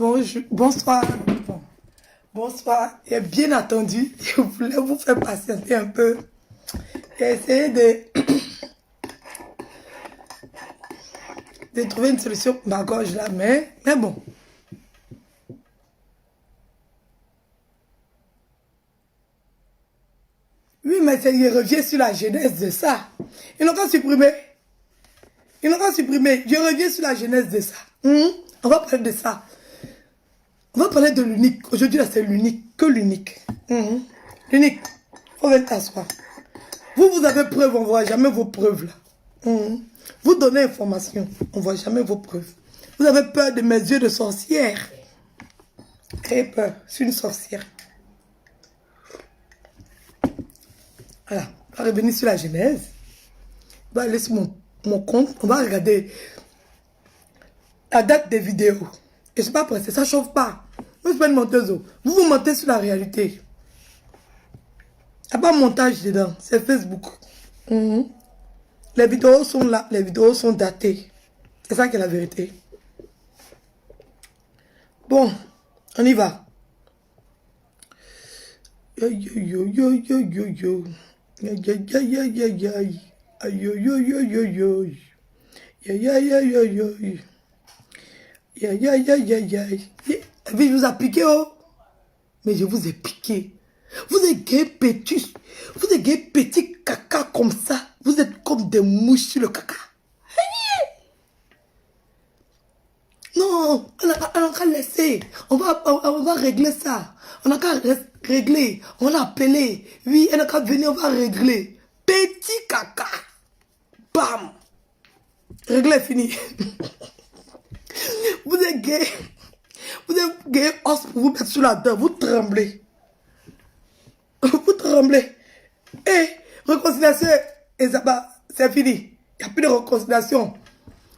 Bonjour, bonsoir. Bonsoir. Et bien attendu, je voulais vous faire patienter un peu et essayer de trouver une solution pour ma gorge là, mais bon. Oui, mais il revient sur la genèse de ça. Ils n'ont qu'à supprimer. Ils n'ont qu'à supprimer. Je reviens sur la genèse de ça. On va parler de ça. On va parler de l'unique. Aujourd'hui, là, c'est l'unique. Que l'unique. L'unique. On va t'asseoir. Vous avez preuve, on ne voit jamais vos preuves là. Vous donnez information, on ne voit jamais vos preuves. Vous avez peur de mes yeux de sorcière. Très peur, je suis une sorcière. Voilà, on va revenir sur la genèse. On va aller sur mon compte, on va regarder la date des vidéos. Et je ne suis pas pressée, ça ne chauffe pas. Moi, je ne suis pas une menteuse. Vous mentez sur la réalité. Il n'y a pas de montage dedans, c'est Facebook. Les vidéos sont là, les vidéos sont datées. C'est ça qui est la vérité. Bon, on y va. Yo, yo, yo, yo, yo, yo, yo. Ya, ya, ya, ya, ya, ya. Aïe, yo, yo, yo, yo, yo. Ya, ya, ya, ya, ya. Ya, ya, ya, ya, ya. La vie vous a piqué, oh. Mais je vous ai piqué. Vous êtes gay pétus. Vous êtes gay petit caca comme ça. Vous êtes comme des mouches sur le caca. Non, on a qu'à laisser. On va régler ça. On a qu'à régler. On va l'appeler. Oui, elle a qu'à venir, on va régler. Petit caca. Bam. Réglé, fini. Vous êtes gay. Vous êtes gay, os pour vous mettre sur la dent. Vous tremblez. Vous tremblez. Et réconciliation, c'est fini. Il n'y a plus de réconciliation.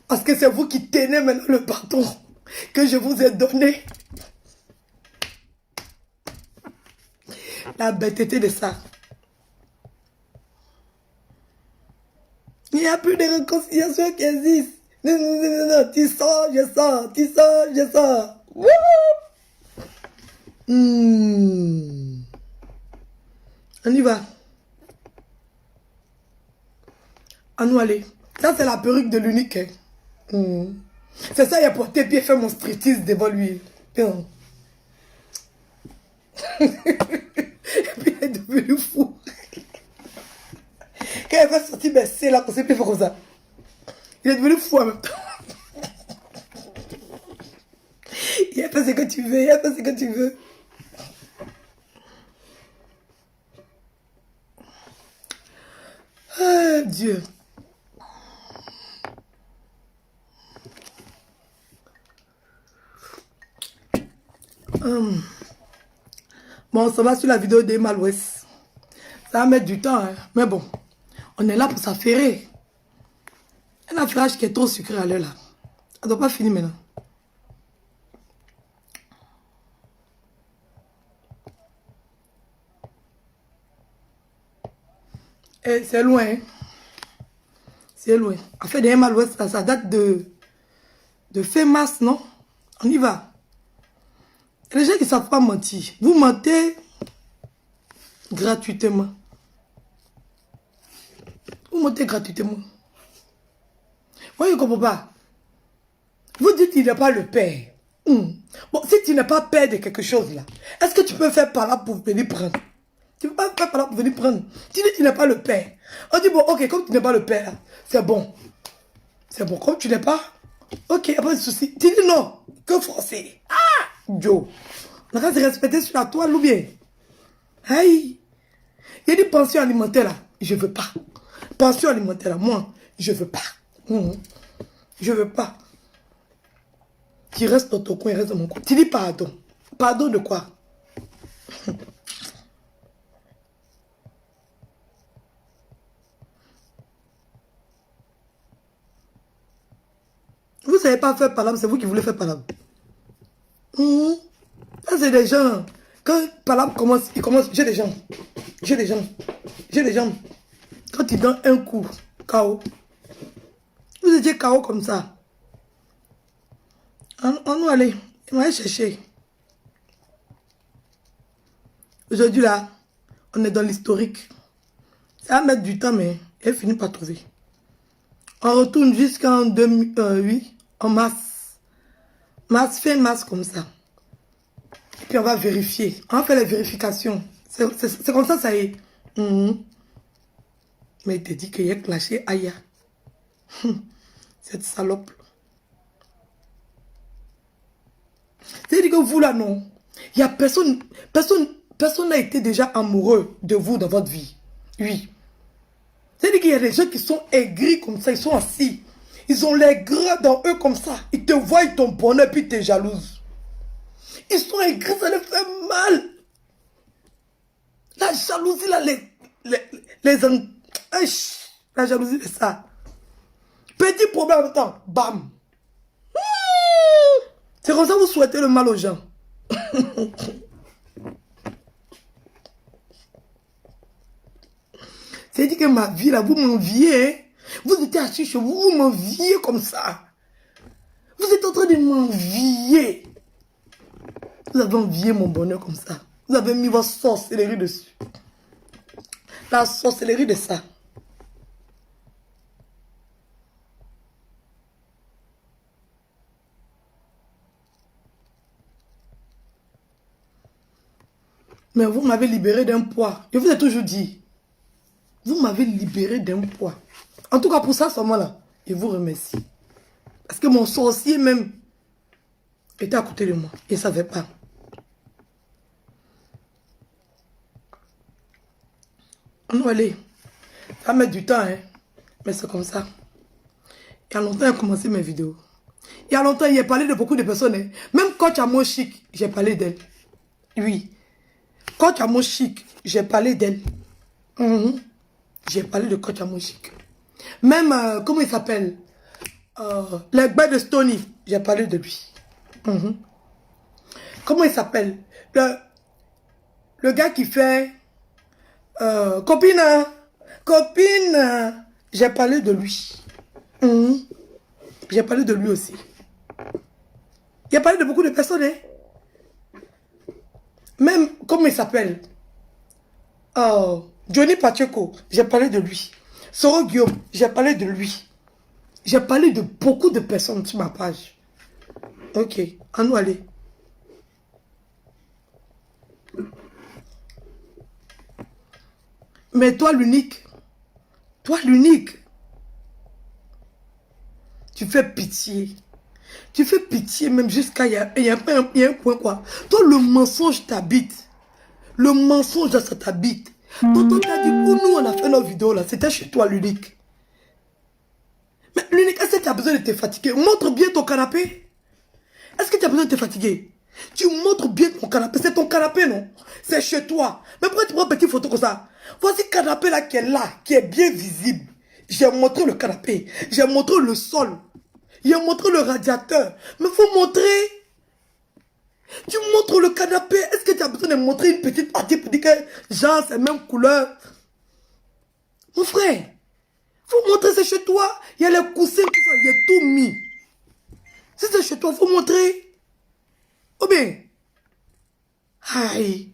Parce que c'est vous qui tenez maintenant le bâton que je vous ai donné. La bêteté de ça. Il n'y a plus de réconciliation qui existe. Non, non, non, non, non. Tu sors, je sors. Tu sors, je sors. On y va. À nous aller. Ça, c'est la perruque de l'unique. C'est ça, il a porté puis il fait mon striptease devant lui. Et puis il est devenu fou. Quand il va sortir, ben c'est là qu'on s'est fait comme ça. Il est devenu fou en même temps. Il a fait ce que tu veux, il a fait ce que tu veux. Ah, Dieu. Bon, ça va sur la vidéo des Malouest. Ça va mettre du temps, hein. Mais bon, on est là pour s'affairer. Un affairage qui est trop sucré à l'heure là. Ça ne doit pas finir maintenant. Eh, c'est loin, hein. C'est loin. En fait, des Malouest, ça date de fin mars, non? On y va. Les gens qui ne savent pas mentir, vous mentez gratuitement. Vous mentez gratuitement. Moi, je ne comprends pas. Vous dites qu'il n'est pas le père. Bon, si tu n'es pas père de quelque chose là, est-ce que tu peux faire par là pour venir prendre? Tu ne peux pas faire par là pour venir prendre. Tu dis que tu n'es pas le père. On dit, bon, ok, comme tu n'es pas le père, c'est bon. C'est bon, comme tu n'es pas, ok, pas de souci. Tu dis non, que forcer. Ah, Joe. On a qu'à se respecter sur la toile ou bien. Aïe. Il y a des pensions alimentaires là. Je ne veux pas. Pension alimentaire là, moi, je ne veux pas. Je ne veux pas. Tu restes dans ton coin, reste dans mon coin. Tu dis pardon. Pardon de quoi? Vous ne savez pas faire palabre, c'est vous qui voulez faire palabre. Ça, c'est des gens. Quand palabre commence, il commence. J'ai des gens. J'ai des gens. J'ai des gens. Quand ils donnent un coup, KO. Vous étiez KO comme ça. On nous aller. On va aller chercher. Aujourd'hui, là, on est dans l'historique. Ça va mettre du temps, mais elle finit par trouver. On retourne jusqu'en 2008, en mars. Fin mars, comme ça. Et puis on va vérifier. On va faire les vérifications. C'est comme ça y est. Mais il te dit qu'il a clashé Aya. Cette salope. C'est-à-dire que vous là, non. Il n'y a personne n'a été déjà amoureux de vous dans votre vie. Oui. C'est-à-dire qu'il y a des gens qui sont aigris comme ça, ils sont assis. Ils ont les gras dans eux comme ça. Ils te voient ton bonheur puis tu es jalouse. Ils sont aigris, ça les fait mal. La jalousie là, la jalousie c'est ça. Petit problème en même temps, bam. C'est comme ça que vous souhaitez le mal aux gens. C'est-à-dire que ma vie là, vous m'enviez. Hein? Vous étiez assis chez vous, vous m'enviez comme ça. Vous êtes en train de m'envier. Vous avez envié mon bonheur comme ça. Vous avez mis votre sorcellerie dessus. La sorcellerie de ça. Mais vous m'avez libéré d'un poids. Je vous ai toujours dit. Vous m'avez libéré d'un poids. En tout cas, pour ça, seulement là, je vous remercie. Parce que mon sorcier même était à côté de moi. Il ne savait pas. On va aller. Ça va mettre du temps, hein. Mais c'est comme ça. Il y a longtemps, j'ai commencé mes vidéos. Il y a longtemps, il a parlé de beaucoup de personnes. Hein. Même Coach Amo Chic, j'ai parlé d'elle. Oui. Coach Amo Chic, j'ai parlé d'elle. J'ai parlé de Coach Amo Chic. Même, comment il s'appelle le gars de Stony, j'ai parlé de lui. Comment il s'appelle le gars qui fait copine, copine, j'ai parlé de lui. J'ai parlé de lui aussi. J'ai parlé de beaucoup de personnes. Hein? Même, comment il s'appelle Johnny Pacheco, j'ai parlé de lui. Soro Guillaume, j'ai parlé de lui. J'ai parlé de beaucoup de personnes sur ma page. Ok, à nous aller. Mais toi l'unique, tu fais pitié. Tu fais pitié même jusqu'à... Il y a un point quoi. Toi le mensonge t'habite. Le mensonge ça t'habite. Toi t'as dit, où nous on a fait nos vidéos là, c'était chez toi l'unique. Mais l'unique, est-ce que tu as besoin de te fatiguer? Montre bien ton canapé. Est-ce que tu as besoin de te fatiguer? Tu montres bien ton canapé. C'est ton canapé, non? C'est chez toi. Mais pourquoi tu prends une petite photo comme ça? Voici le canapé là, qui est bien visible. J'ai montré le canapé. J'ai montré le sol. J'ai montré le radiateur. Mais il faut montrer. Tu montres le canapé. Est-ce que tu as besoin de montrer une petite partie pour dire que, genre, c'est la même couleur? Mon frère. Faut montrer, c'est chez toi. Il y a les coussins, tout ça, il y a tout mis. Si c'est chez toi, faut montrer. Oh bien. Aïe.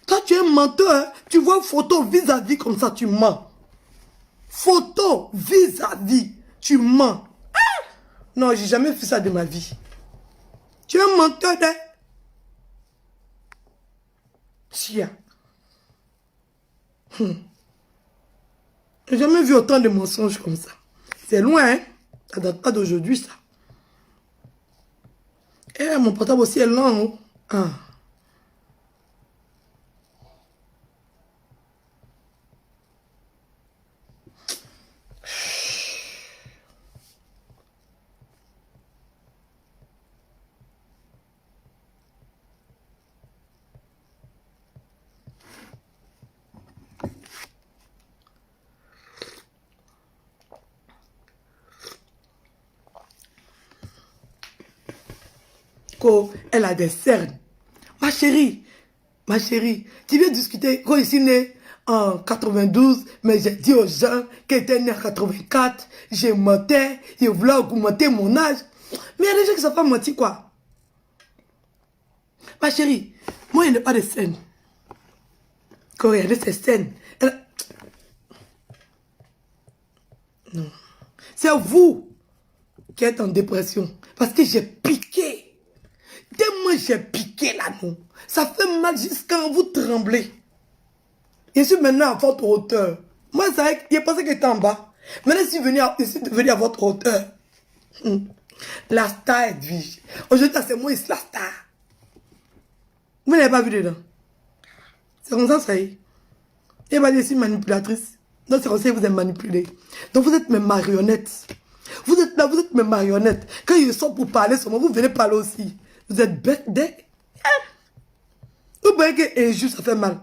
Toi, tu es un menteur. Hein? Tu vois photo vis-à-vis comme ça, tu mens. Photo vis-à-vis, tu mens. Ah! Non, j'ai jamais fait ça de ma vie. Tu es un menteur, hein? Chia. J'ai jamais vu autant de mensonges comme ça. C'est loin, hein? Ça date pas d'aujourd'hui, ça. Eh, mon portable aussi est lent, hein? Ah. Elle a des cernes. Ma chérie, tu viens discuter quand je suis né en 92, mais j'ai dit aux gens qu'elle était née en 84, j'ai menti, je voulais augmenter mon âge. Mais il y a des gens qui ne savent pas mentir, quoi. Ma chérie, moi, il n'y a pas de scène. Quand regardez ces scènes, non. C'est vous qui êtes en dépression. Parce que j'ai piqué. Dès moi j'ai piqué là, non. Ça fait mal jusqu'à vous trembler. Je suis maintenant à votre hauteur. Moi, j'ai pensé que j'étais en bas. Maintenant, je suis venu à votre hauteur. La star est vie. Aujourd'hui, c'est moi, c'est la star. Vous n'avez pas vu dedans. C'est comme ça y est. Et bah, je suis manipulatrice. Donc, c'est comme ça que vous êtes manipulé. Donc, vous êtes mes marionnettes. Vous êtes là, vous êtes mes marionnettes. Quand ils sont pour parler seulement, vous venez parler aussi. Vous êtes bête dès. Vous voyez que injure, ça fait mal.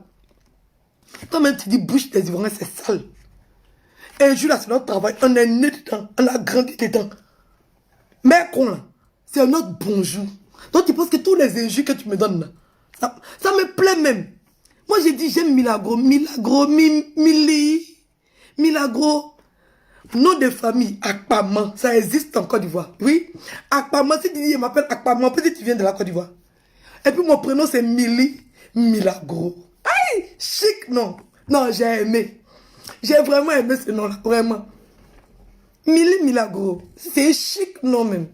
Toi-même, tu dis bouche des Ivoiriens, c'est sale. Injure, là, c'est notre travail. On est né dedans. On a grandi dedans. Mais con, là, c'est un autre bonjour. Donc, tu penses que tous les injures que tu me donnes, là, ça me plaît même. Moi, j'ai dit, j'aime Milagro. Milagro. Nom de famille, Akpaman, ça existe en Côte d'Ivoire. Oui, Akpaman, si tu dis, il m'appelle Akpaman, peut-être que tu viens de la Côte d'Ivoire. Et puis mon prénom c'est Mili. Milagro. Aïe, chic, non. Non, j'ai aimé. J'ai vraiment aimé ce nom-là, vraiment. Mili Milagro. C'est chic, non, même.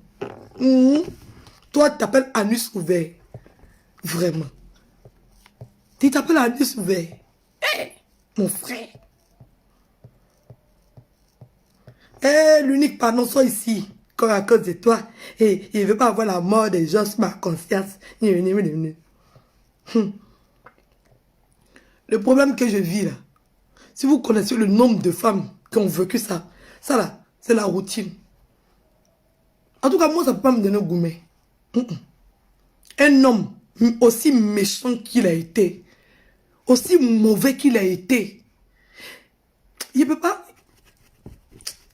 Toi, tu t'appelles Anus ouvert. Vraiment. Tu t'appelles Anus ouvert. Hey, mon frère. Eh, l'unique pardon soit ici. Comme à cause de toi. Et il ne veut pas avoir la mort des gens sur ma conscience. Le problème que je vis là, si vous connaissez le nombre de femmes qui ont vécu ça, ça là, c'est la routine. En tout cas, moi, ça ne peut pas me donner gourmet. Un homme aussi méchant qu'il a été, aussi mauvais qu'il a été, il ne peut pas,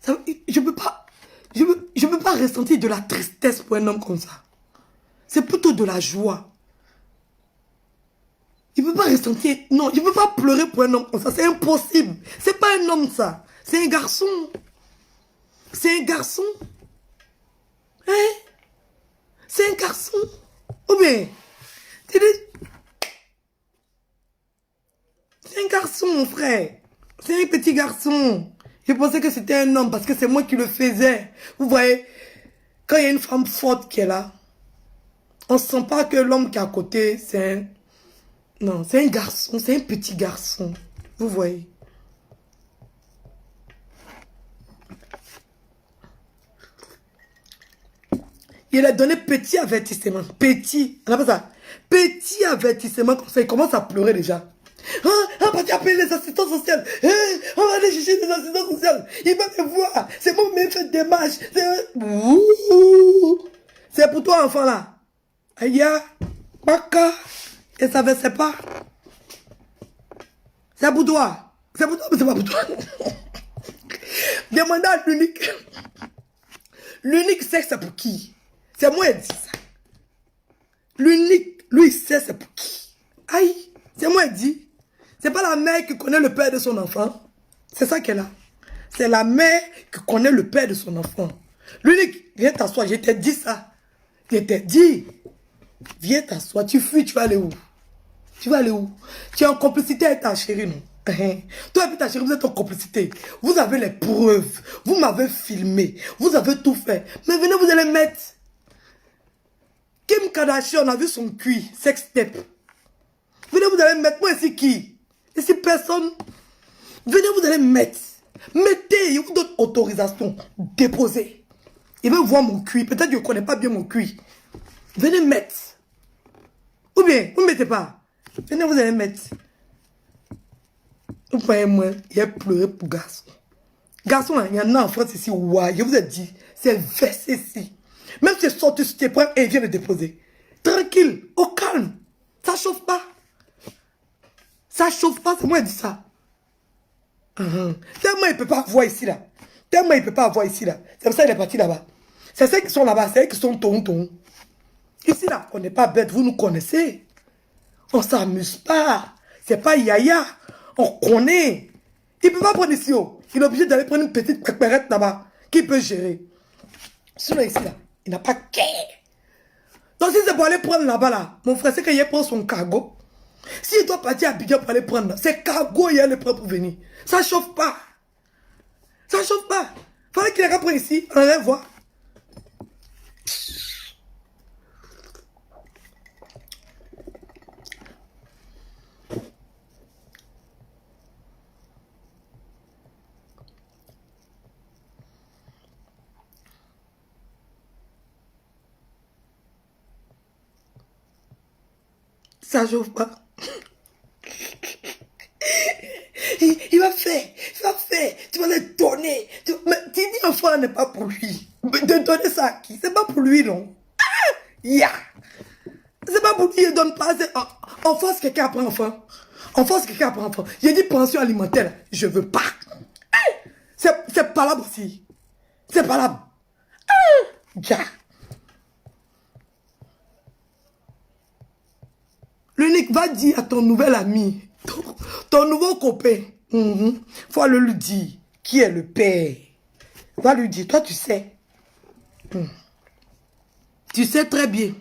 je ne peux pas ressentir de la tristesse pour un homme comme ça. C'est plutôt de la joie. Il ne peut pas ressentir, non, il ne peut pas pleurer pour un homme comme ça, c'est impossible. C'est pas un homme ça, c'est un garçon. C'est un garçon. Hein? C'est un garçon. Ou bien, c'est un garçon, mon frère. C'est un petit garçon. Je pensais que c'était un homme parce que c'est moi qui le faisais. Vous voyez, quand il y a une femme forte qui est là, on ne sent pas que l'homme qui est à côté, c'est un... Non, c'est un garçon, c'est un petit garçon. Vous voyez. Il a donné petit avertissement. Petit. On appelle ça. Petit avertissement comme ça. Il commence à pleurer déjà. On va appeler les assistants sociaux. On va aller chercher les assistants sociaux. Il va me voir. C'est moi qui me fait des démarches. C'est pour toi, enfant là. Aïe, Baka. Et ça ne sait pas. C'est pour toi. C'est pour toi, mais c'est pas pour toi. Demandez à l'unique. L'unique sait que c'est pour qui. C'est moi qui dis ça. L'unique, lui, il sait c'est pour qui. Aïe, c'est moi qui dis. C'est pas la mère qui connaît le père de son enfant. C'est ça qu'elle a. C'est la mère qui connaît le père de son enfant. L'unique, viens t'asseoir, je t'ai dit ça. Je t'ai dit. Viens t'asseoir, tu fuis, tu vas aller où? Tu vas aller où? Tu es en complicité avec ta chérie, non? Toi et ta chérie, vous êtes en complicité. Vous avez les preuves. Vous m'avez filmé. Vous avez tout fait. Mais venez, vous allez mettre. Kim Kardashian a vu son cuit, sex step. Venez, vous allez mettre. Moi, ici qui? Ici, personne. Venez, vous allez mettre. Mettez, il vous donne autorisation. Déposez. Il veut voir mon cuit. Peut-être que je ne connais pas bien mon cuit. Venez mettre. Ou bien, vous ne mettez pas. Venez, vous allez mettre. Vous voyez, moi, il a pleuré pour garçon. Garçon, il y en a en France ici. Ouais, je vous ai dit, c'est versé ici. Même si c'est sorti sur tes points et il vient le déposer. Tranquille, au calme. Ça chauffe pas. Ça chauffe pas, c'est moi qui dis ça. Tellement il ne peut pas voir ici, là. Tellement il ne peut pas voir ici, là. C'est pour ça qu'il est parti là-bas. C'est ceux qui sont là-bas, c'est ceux qui sont ton. Ici, là, on n'est pas bête, vous nous connaissez. On ne s'amuse pas. C'est pas yaya. On connaît. Il ne peut pas prendre ici. Oh. Il est obligé d'aller prendre une petite préparette là-bas. Qui peut gérer. Sinon, ici, là, il n'a pas qu'à. Donc, si c'est pour aller prendre là-bas, là, mon frère, c'est qu'il prend son cargo. S'il doit partir à Abidjan pour aller prendre, c'est cargo, il y a le prêt pour venir. Ça ne chauffe pas. Ça ne chauffe pas. Il fallait qu'il ait pris ici. On allait voir. Ça chauffe pas. Il va faire, tu vas le donner. Mais tu dis enfant n'est pas pour lui. De donner ça à qui? C'est pas pour lui, non? Ah, yeah. C'est pas pour lui, il ne donne pas. On force quelqu'un après enfant. On force quelqu'un après enfant. J'ai dit pension alimentaire, je veux pas. C'est pas là aussi. C'est pas là. Yeah. L'unique va dire à ton nouvel ami, ton nouveau copain, faut aller lui dire qui est le père. Va lui dire, toi tu sais. Tu sais très bien.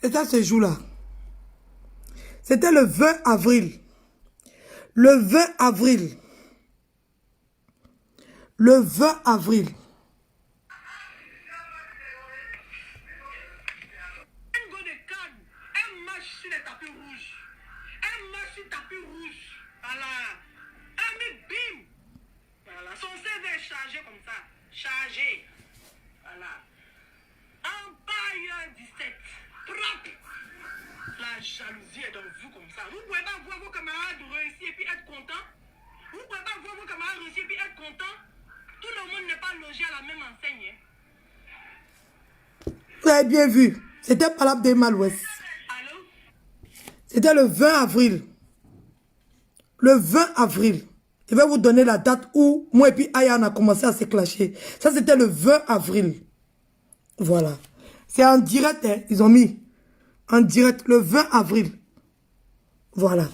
C'était à ce jour-là. C'était le 20 avril. Le 20 avril. Le 20 avril. Un match sur les tapis rouges. Un match sur tapis rouge. Voilà. Un mais bim. Voilà. Son CV est chargé comme ça. Chargé. Voilà. Empire 17. Propre. La jalousie est dans vous comme ça. Vous ne pouvez pas voir vos camarades réussir et puis être contents. Vous ne pouvez pas voir vos camarades réussir et puis être contents. Tout le monde n'est pas logé à la même enseigne. Vous avez bien vu. C'était pas l'Abdelmal Ouest. Allô? C'était le 20 avril. Le 20 avril. Je vais vous donner la date où moi et puis Aya on a commencé à se clasher. Ça c'était le 20 avril. Voilà. C'est en direct, hein. Ils ont mis en direct le 20 avril. Voilà.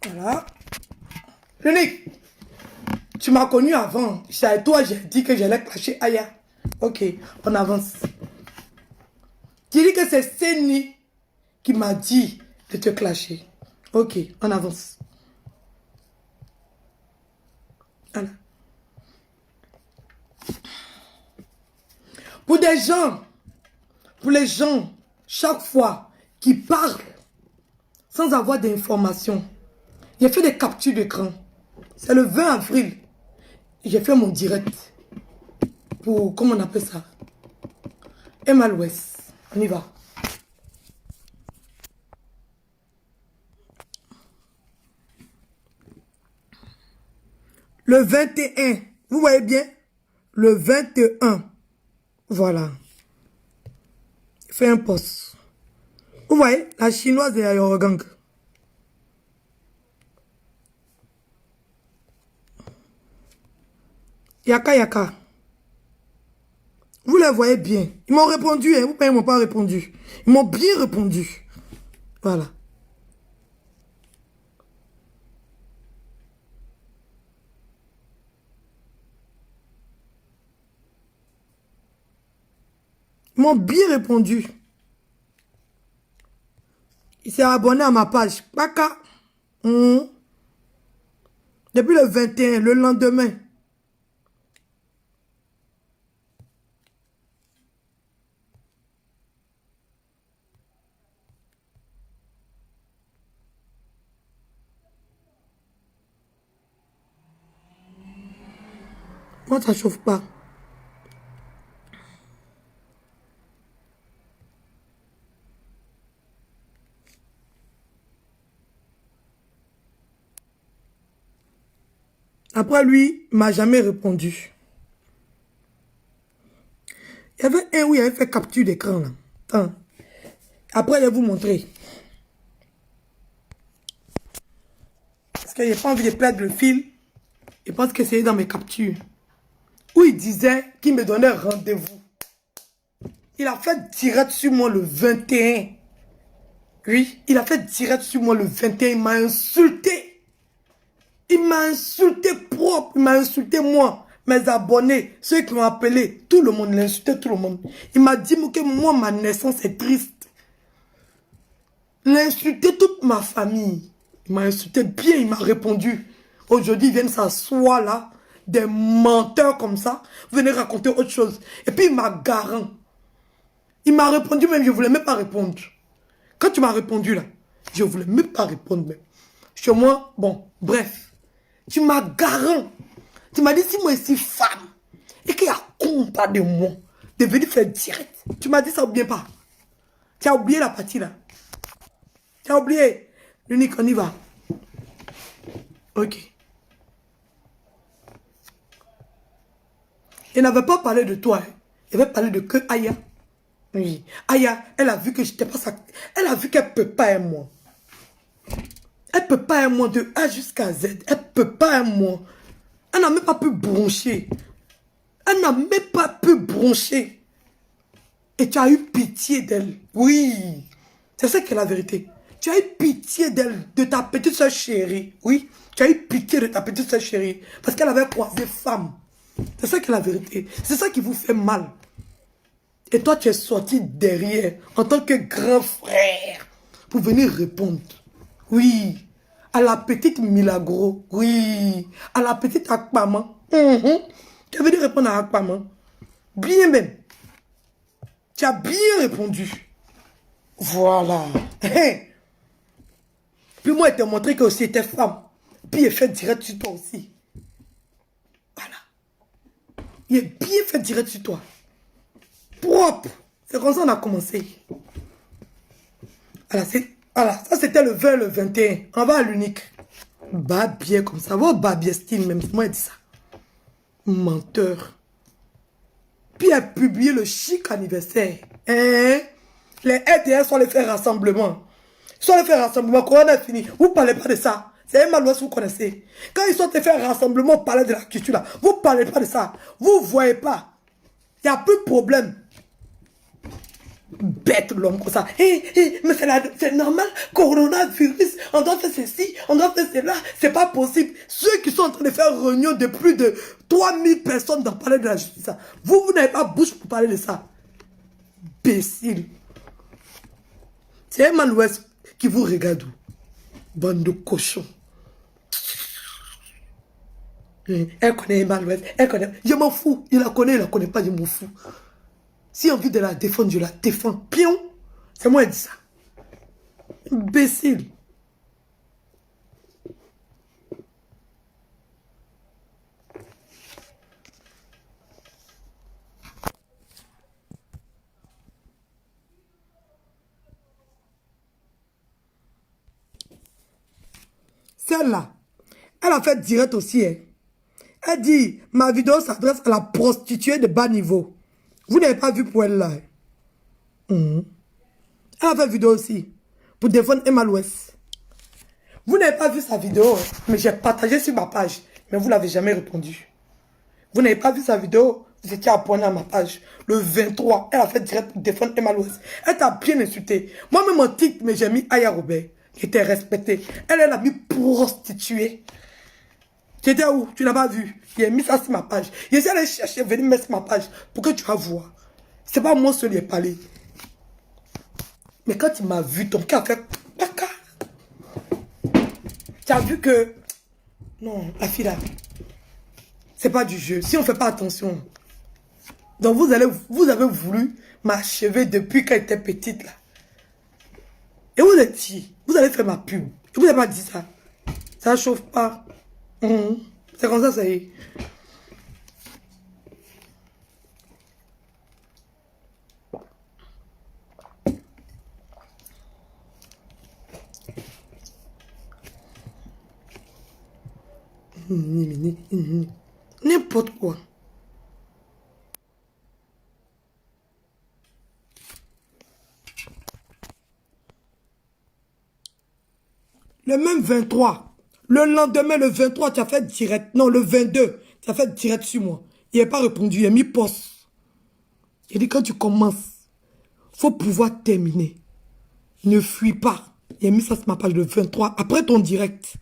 Voilà. Unique. Tu m'as connu avant. C'est à toi j'ai dit que j'allais clasher Aya. Ok, on avance. Tu dis que c'est Seni qui m'a dit de te clasher. Ok, on avance. Voilà. Pour des gens, pour les gens, chaque fois qui parlent sans avoir d'informations, j'ai fait des captures d'écran. C'est le 20 avril. J'ai fait mon direct. Pour, comment on appelle ça? Emal Ouest. On y va. Le 21. Vous voyez bien? Le 21. Voilà. Fais un post. Vous voyez? La chinoise est à Yorogang. Yaka Yaka. Vous les voyez bien. Ils m'ont répondu, hein. Vous ne m'ont pas répondu. Ils m'ont bien répondu. Voilà. Ils m'ont bien répondu. Il s'est abonné à ma page. Baka. Depuis le 21, le lendemain. Moi, ça chauffe pas. Après, lui, il m'a jamais répondu. Il y avait un où il avait fait capture d'écran. Là. Attends. Après, je vais vous montrer. Parce que j'ai pas envie de perdre le fil. Je pense que c'est dans mes captures. Où il disait qu'il me donnait rendez-vous. Il a fait direct sur moi le 21. Oui, il a fait direct sur moi le 21. Il m'a insulté. Il m'a insulté propre. Il m'a insulté moi. Mes abonnés, ceux qui m'ont appelé. Tout le monde, il a insulté tout le monde. Il m'a dit que moi, ma naissance est triste. Il a insulté toute ma famille. Il m'a insulté bien, il m'a répondu. Aujourd'hui, ils viennent s'asseoir là. Des menteurs comme ça. Vous venez raconter autre chose. Et puis, il m'a garant. Il m'a répondu même, je ne voulais même pas répondre. Quand tu m'as répondu là, je ne voulais même pas répondre même. Chez moi, bon, bref. Tu m'as garant. Tu m'as dit si moi je suis femme et qu'il y a compas de moi de venir faire direct. Tu m'as dit ça ou bien pas? Tu as oublié la partie là. Tu as oublié. L'unique, on y va. Ok. Il n'avait pas parlé de toi. Hein. Il avait parlé de que Aya. Oui. Aya, elle a vu que j'étais pas ça. Elle a vu qu'elle ne peut pas aimer moi. Elle ne peut pas aimer moi de A jusqu'à Z. Elle ne peut pas aimer moi. Elle n'a même pas pu broncher. Elle n'a même pas pu broncher. Et tu as eu pitié d'elle. Oui. C'est ça qui est la vérité. Tu as eu pitié d'elle, de ta petite soeur chérie. Oui. Tu as eu pitié de ta petite soeur chérie. Parce qu'elle avait croisé femme. C'est ça qui est la vérité. C'est ça qui vous fait mal. Et toi, tu es sorti derrière en tant que grand frère pour venir répondre. Oui. À la petite Milagro. Oui. À la petite Akpaman. Tu es venu répondre à Akpaman. Bien même. Tu as bien répondu. Voilà. Puis moi, il t'a montré que aussi était femme. Puis il est fait direct sur toi aussi. Voilà. Il est bien fait direct sur toi. Propre. C'est comme ça qu'on a commencé. Voilà, ça c'était le 20, le 21. On va à l'unique. Babier comme ça. Va au babier style même. Moi, il dit ça. Menteur. Puis il a publié le chic anniversaire. Hein? Les RDS sont les faire rassemblement. Ils sont les faire rassemblement. Corona est fini. Vous ne parlez pas de ça. C'est un malouès, vous connaissez. Quand ils sont les faire rassemblement, parler de la culture là. Vous ne parlez pas de ça. Vous ne voyez pas. Il n'y a plus de problème. Bête l'homme comme ça. Mais c'est normal. Coronavirus. On doit faire ceci. On doit faire cela. C'est pas possible. Ceux qui sont en train de faire réunion de plus de 3000 personnes dans parler de la justice. Vous n'avez pas bouche pour parler de ça. Imbécile. C'est un malouès qui vous regarde. Bande de cochons. Elle connaît un malouès. Elle connaît. Je m'en fous. Il la connaît pas. Je m'en fous. Si on envie de la défendre, je la défends. Pion. C'est moi qui dis ça. Imbécile. Celle-là, elle a fait direct aussi. Hein. Elle dit, ma vidéo s'adresse à la prostituée de bas niveau. Vous n'avez pas vu pour elle là. Elle a fait vidéo aussi. Pour défendre Emma l'Ouest. Vous n'avez pas vu sa vidéo. Hein, mais j'ai partagé sur ma page. Mais vous ne l'avez jamais répondu. Vous n'avez pas vu sa vidéo. Vous étiez abonné à ma page. Le 23, elle a fait direct pour défendre Emma l'Ouest. Elle t'a bien insulté. Moi-même en titre, mais j'ai mis Aya Robert. Qui était respectée. Elle a mis prostituée. Tu étais où? Tu n'as pas vu. Il a mis ça sur ma page. Il essaie de chercher, venir mettre sur ma page pour que tu vas voir. C'est pas moi seul qui ai parlé. Mais quand il m'a vu, ton cœur a fait caca. Tu as vu que... Non, la fille là, c'est pas du jeu. Si on ne fait pas attention. Donc vous avez voulu m'achever depuis qu'elle était petite là. Et vous êtes qui? Vous allez faire ma pub. Et vous n'avez pas dit ça. Ça ne chauffe pas. C'est comme ça y est. N'importe quoi. Le même 23. Le lendemain, le 23, tu as fait direct. Non, le 22, tu as fait direct sur moi. Il n'a pas répondu, il a mis poste. Il dit quand tu commences, il faut pouvoir terminer. Ne fuis pas. Il a mis ça sur ma page le 23. Après ton direct.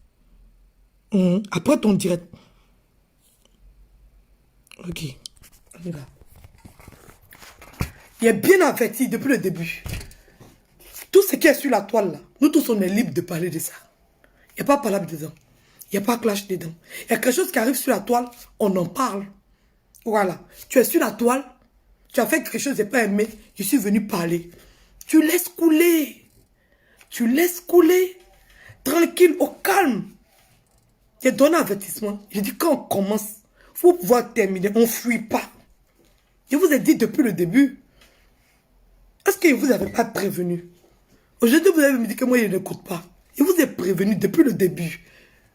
Après ton direct. Ok. On est là. Il est bien averti depuis le début. Tout ce qui est sur la toile là, nous tous on est libres de parler de ça. Il n'y a pas parlable dedans. Il n'y a pas clash dedans. Il y a quelque chose qui arrive sur la toile, on en parle. Voilà. Tu es sur la toile, tu as fait quelque chose, je n'ai pas aimé, je suis venu parler. Tu laisses couler. Tu laisses couler. Tranquille, au calme. J'ai donné un avertissement. J'ai dit quand on commence, il faut pouvoir terminer. On ne fuit pas. Je vous ai dit depuis le début. Est-ce que je ne vous avais pas prévenu? Aujourd'hui, vous avez me dit que moi, je n'écoute pas. Je vous ai prévenu depuis le début.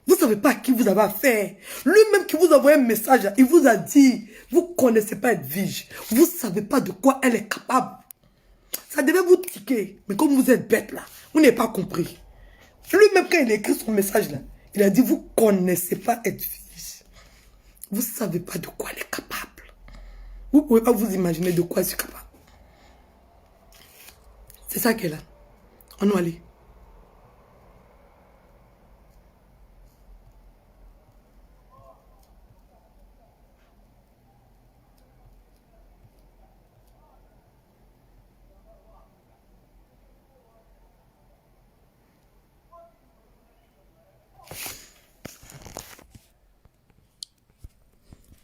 Vous ne savez pas à qui vous avez affaire. Lui-même qui vous a envoyé un message, il vous a dit, vous ne connaissez pas Edwige. Vous ne savez pas de quoi elle est capable. Ça devait vous tiquer. Mais comme vous êtes bête là, vous n'avez pas compris. Lui-même quand il a écrit son message là, il a dit, vous ne connaissez pas Edwige. Vous ne savez pas de quoi elle est capable. Vous ne pouvez pas vous imaginer de quoi elle est capable. C'est ça qu'elle a. On va aller.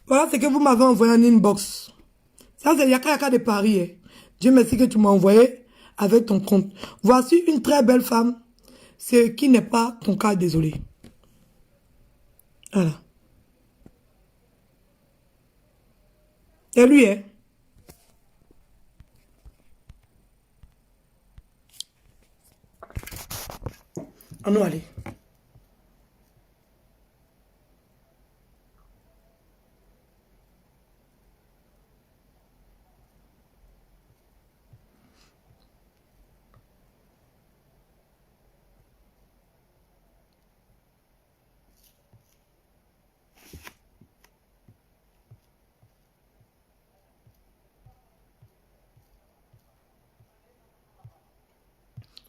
Voilà ce que vous m'avez envoyé en inbox. Ça, c'est Yaka de Paris. Hein. Dieu merci que tu m'as envoyé avec ton compte. Voici une très belle femme. Ce qui n'est pas ton cas, désolé. Voilà. C'est lui, hein. On nous aller.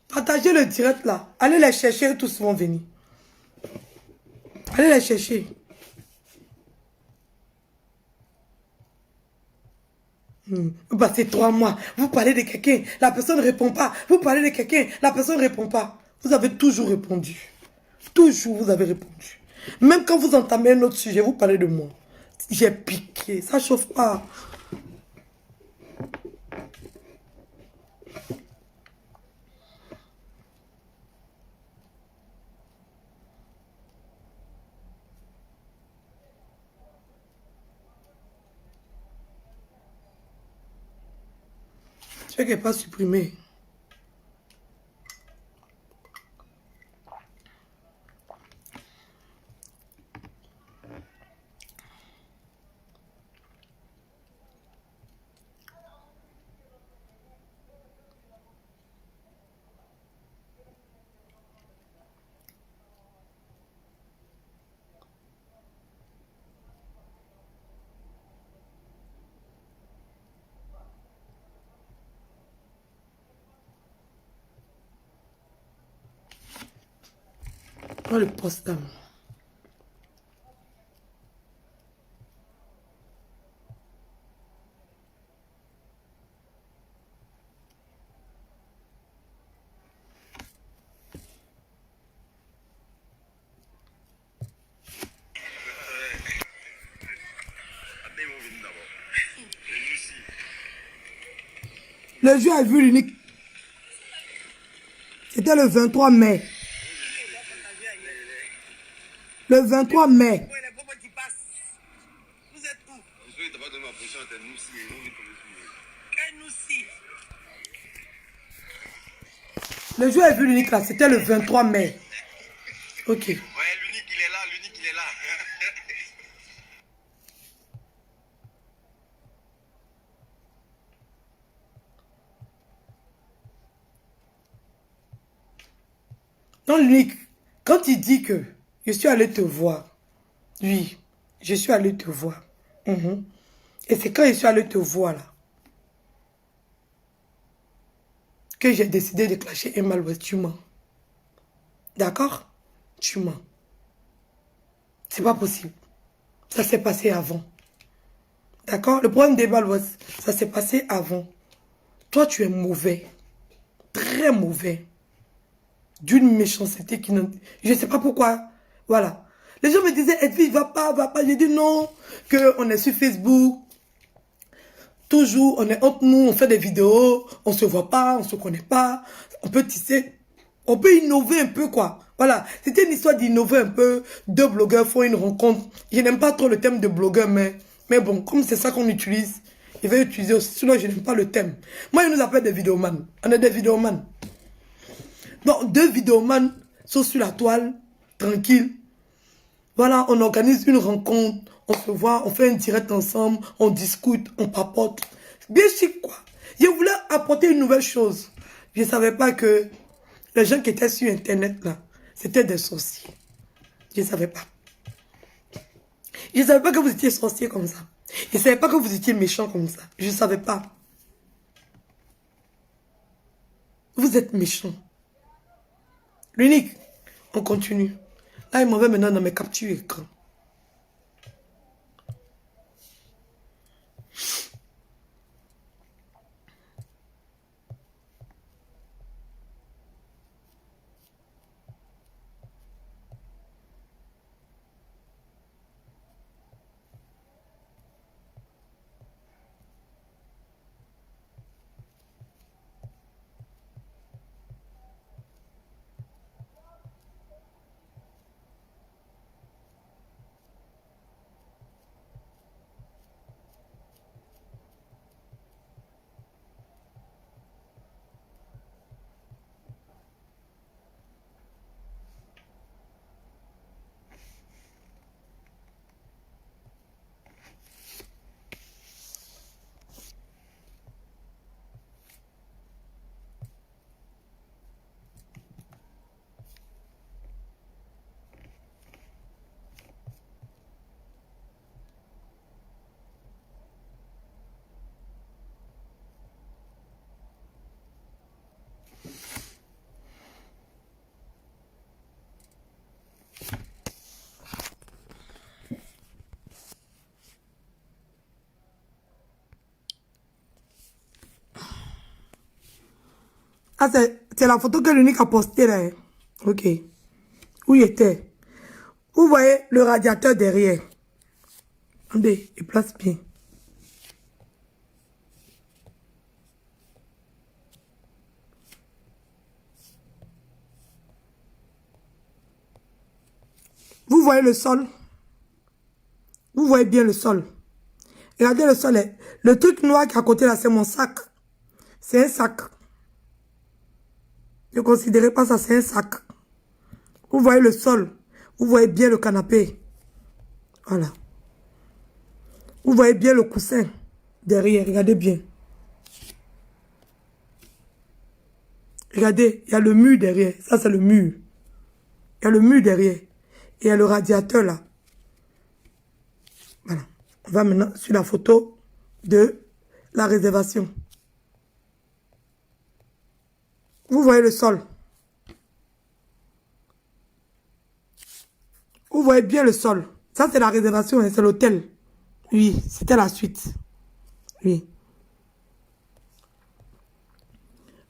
Partagez le direct là. Allez les chercher, tous vont venir. Allez les chercher. Vous passez 3 mois, vous parlez de quelqu'un, la personne ne répond pas. Vous parlez de quelqu'un, la personne ne répond pas. Vous avez toujours répondu. Toujours vous avez répondu. Même quand vous entamez un autre sujet, vous parlez de moi. J'ai piqué, ça chauffe pas. Je sais qu'elle n'est pas supprimée. Oh, le poste là. Le jeu a vu l'unique. C'était le 23 mai. Le 23 mai. Vous êtes où? Le jeu a vu l'unique là. C'était le 23 mai. Ok. Ouais, l'unique il est là, l'unique il est là. Non, l'unique. Quand il dit que je suis allé te voir. Oui, je suis allé te voir. Et c'est quand je suis allé te voir là que j'ai décidé de clasher un Malouest. Tu mens. D'accord? Tu mens. C'est pas possible. Ça s'est passé avant. D'accord? Le problème des Malouest, ça s'est passé avant. Toi, tu es mauvais. Très mauvais. D'une méchanceté qui ne... Je ne sais pas pourquoi. Voilà. Les gens me disaient, Edwige, va pas, va pas. J'ai dit non, qu'on est sur Facebook. Toujours, on est entre nous, on fait des vidéos, on se voit pas, on se connaît pas. On peut tisser, on peut innover un peu, quoi. Voilà. C'était une histoire d'innover un peu. Deux blogueurs font une rencontre. Je n'aime pas trop le thème de blogueur, mais bon, comme c'est ça qu'on utilise, je vais utiliser aussi. Sinon, je n'aime pas le thème. Moi, ils nous appellent des vidéomans. On est des vidéomans. Donc, deux vidéomans sont sur la toile, tranquille. Voilà, on organise une rencontre, on se voit, on fait un direct ensemble, on discute, on papote. Bien chic, quoi. Je voulais apporter une nouvelle chose. Je ne savais pas que les gens qui étaient sur Internet, là, c'était des sorciers. Je ne savais pas. Je ne savais pas que vous étiez sorciers comme ça. Je ne savais pas que vous étiez méchants comme ça. Je ne savais pas. Vous êtes méchants. L'unique, on continue. Là, il m'en va maintenant dans mes captures écran. Ah, c'est la photo que l'unique a postée là. Hein. Ok. Où il était? Vous voyez le radiateur derrière. Attendez, il place bien. Vous voyez le sol? Vous voyez bien le sol? Regardez le sol. Le truc noir qui est à côté là, c'est mon sac. C'est un sac. Ne considérez pas ça, c'est un sac. Vous voyez le sol. Vous voyez bien le canapé. Voilà. Vous voyez bien le coussin derrière. Regardez bien. Regardez, il y a le mur derrière. Ça, c'est le mur. Il y a le mur derrière. Et il y a le radiateur là. Voilà. On va maintenant sur la photo de la réservation. Vous voyez le sol. Vous voyez bien le sol. Ça, c'est la réservation, hein, c'est l'hôtel. Oui, c'était la suite. Oui.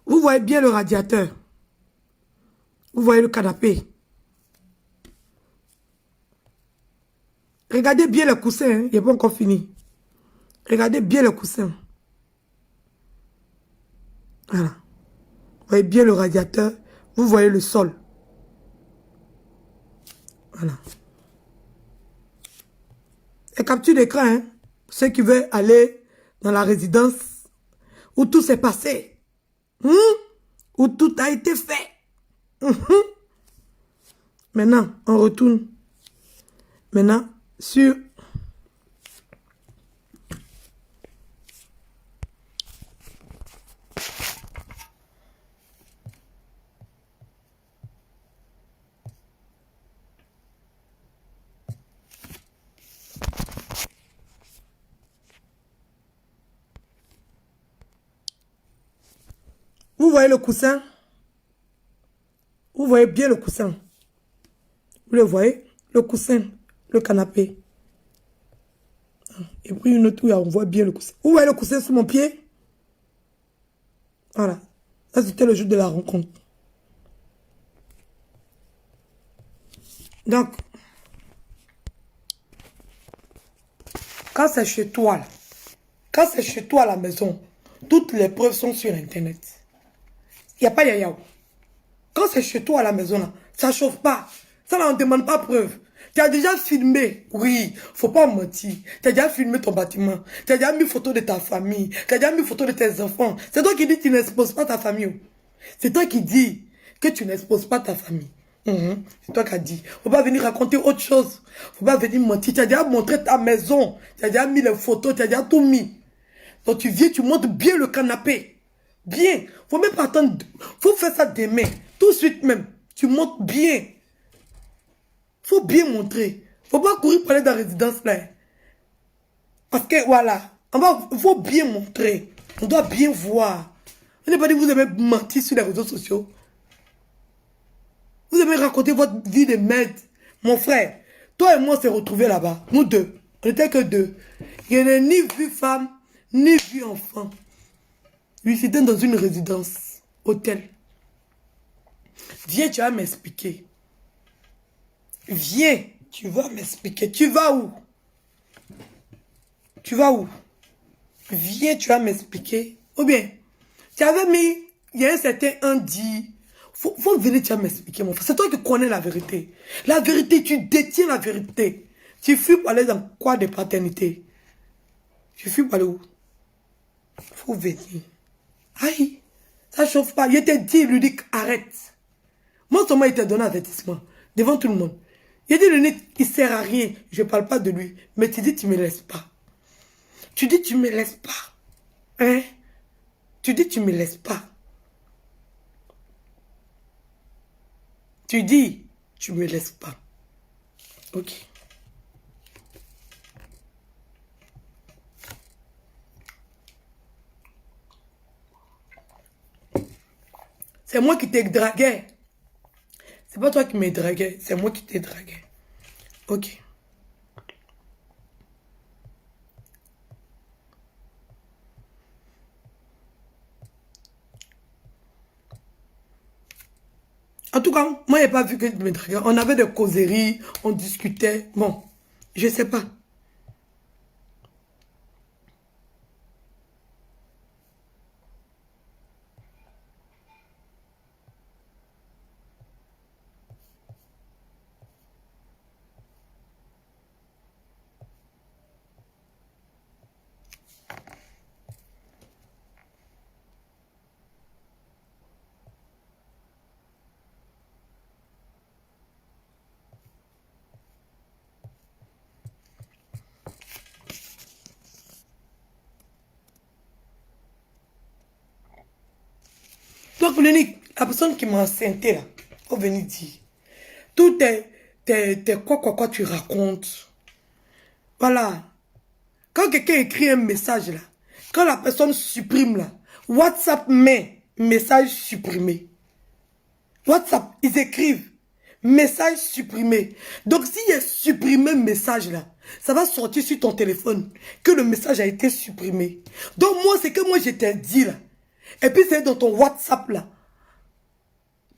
Vous voyez bien le radiateur. Vous voyez le canapé. Regardez bien le coussin. Hein. Il n'est pas encore fini. Regardez bien le coussin. Voilà. Vous voyez bien le radiateur. Vous voyez le sol. Voilà. Et capture d'écran, hein. Ceux qui veulent aller dans la résidence où tout s'est passé. Où tout a été fait. Maintenant, on retourne. Maintenant, sur... Vous voyez le coussin? Vous voyez bien le coussin? Vous le voyez? Le coussin, le canapé. Et puis une autre où on voit bien le coussin. Vous voyez le coussin sous mon pied? Voilà. Ça, c'était le jour de la rencontre. Donc, quand c'est chez toi, là, quand c'est chez toi à la maison, toutes les preuves sont sur Internet. Il n'y a pas de yaou. Quand c'est chez toi à la maison, là, ça ne chauffe pas. Ça, là, on ne demande pas preuve. Tu as déjà filmé. Oui, faut pas mentir. Tu as déjà filmé ton bâtiment. Tu as déjà mis photo de ta famille. Tu as déjà mis photo de tes enfants. C'est toi qui dis que tu n'exposes pas ta famille. C'est toi qui dis que tu n'exposes pas ta famille. C'est toi qui as dit. Faut pas venir raconter autre chose. Faut pas venir mentir. Tu as déjà montré ta maison. Tu as déjà mis les photos. Tu as déjà tout mis. Donc tu viens, tu montres bien le canapé. Bien. Faut même pas attendre. Faut faire ça demain. Tout de suite même. Tu montres bien. Faut bien montrer. Faut pas courir pour aller dans la résidence là. Parce que voilà. Faut bien montrer. On doit bien voir. On n'est pas dit que vous aimez mentir sur les réseaux sociaux. Vous aimez raconter votre vie de merde. Mon frère, toi et moi on s'est retrouvés là-bas. Nous deux. On n'était que deux. Il n'y a ni vu femme, ni vu enfant. Lui, c'était dans une résidence. Hôtel. Viens, tu vas m'expliquer. Viens, tu vas m'expliquer. Tu vas où? Tu vas où? Viens, tu vas m'expliquer. Ou bien, tu avais mis, il y a un certain dit. Faut venir, tu vas m'expliquer, mon frère. C'est toi qui connais la vérité. La vérité, tu détiens la vérité. Tu fuis pour aller dans quoi de paternité? Tu fuis pour aller où? Faut venir. Aïe, ça chauffe pas. Il t'a dit, Ludic, arrête. Moi seulement, il t'a donné un avertissement. Devant tout le monde. Il dit, Ludic, il sert à rien. Je ne parle pas de lui. Mais tu dis, tu me laisses pas. Tu dis, tu me laisses pas. Hein? Tu dis, tu me laisses pas. Tu dis, tu me laisses pas. Ok. C'est moi qui t'ai dragué. C'est pas toi qui m'as dragué. C'est moi qui t'ai dragué. Ok. En tout cas, moi, je n'ai pas vu que tu me draguais. On avait des causeries, on discutait. Bon, je ne sais pas. Donc, l'unique, la personne qui m'a enceinté là, faut venir dire. Tout est quoi tu racontes. Voilà. Quand quelqu'un écrit un message là, quand la personne supprime là, WhatsApp met message supprimé. WhatsApp, ils écrivent message supprimé. Donc, s'il y a supprimé message là, ça va sortir sur ton téléphone que le message a été supprimé. Donc, moi, c'est que moi, je t'ai dit là. Et puis, c'est dans ton WhatsApp là.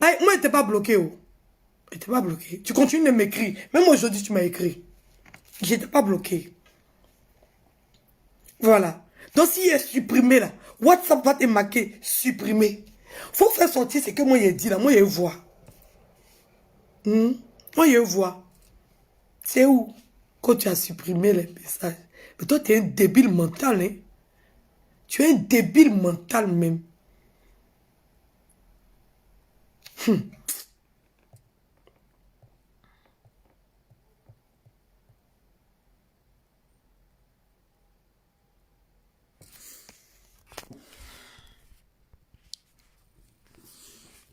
Moi, je n'étais pas bloqué. Oh. Je n'étais pas bloqué. Tu continues de m'écrire. Même aujourd'hui, tu m'as écrit. Je n'étais pas bloqué. Voilà. Donc, s'il est supprimé là, WhatsApp va te marquer supprimé. Faut faire sortir ce que moi, j'ai dit là. Moi, je vois. Moi, je vois. C'est où? Quand tu as supprimé les messages. Mais toi, tu es un débile mental, hein? Tu es un débile mental même.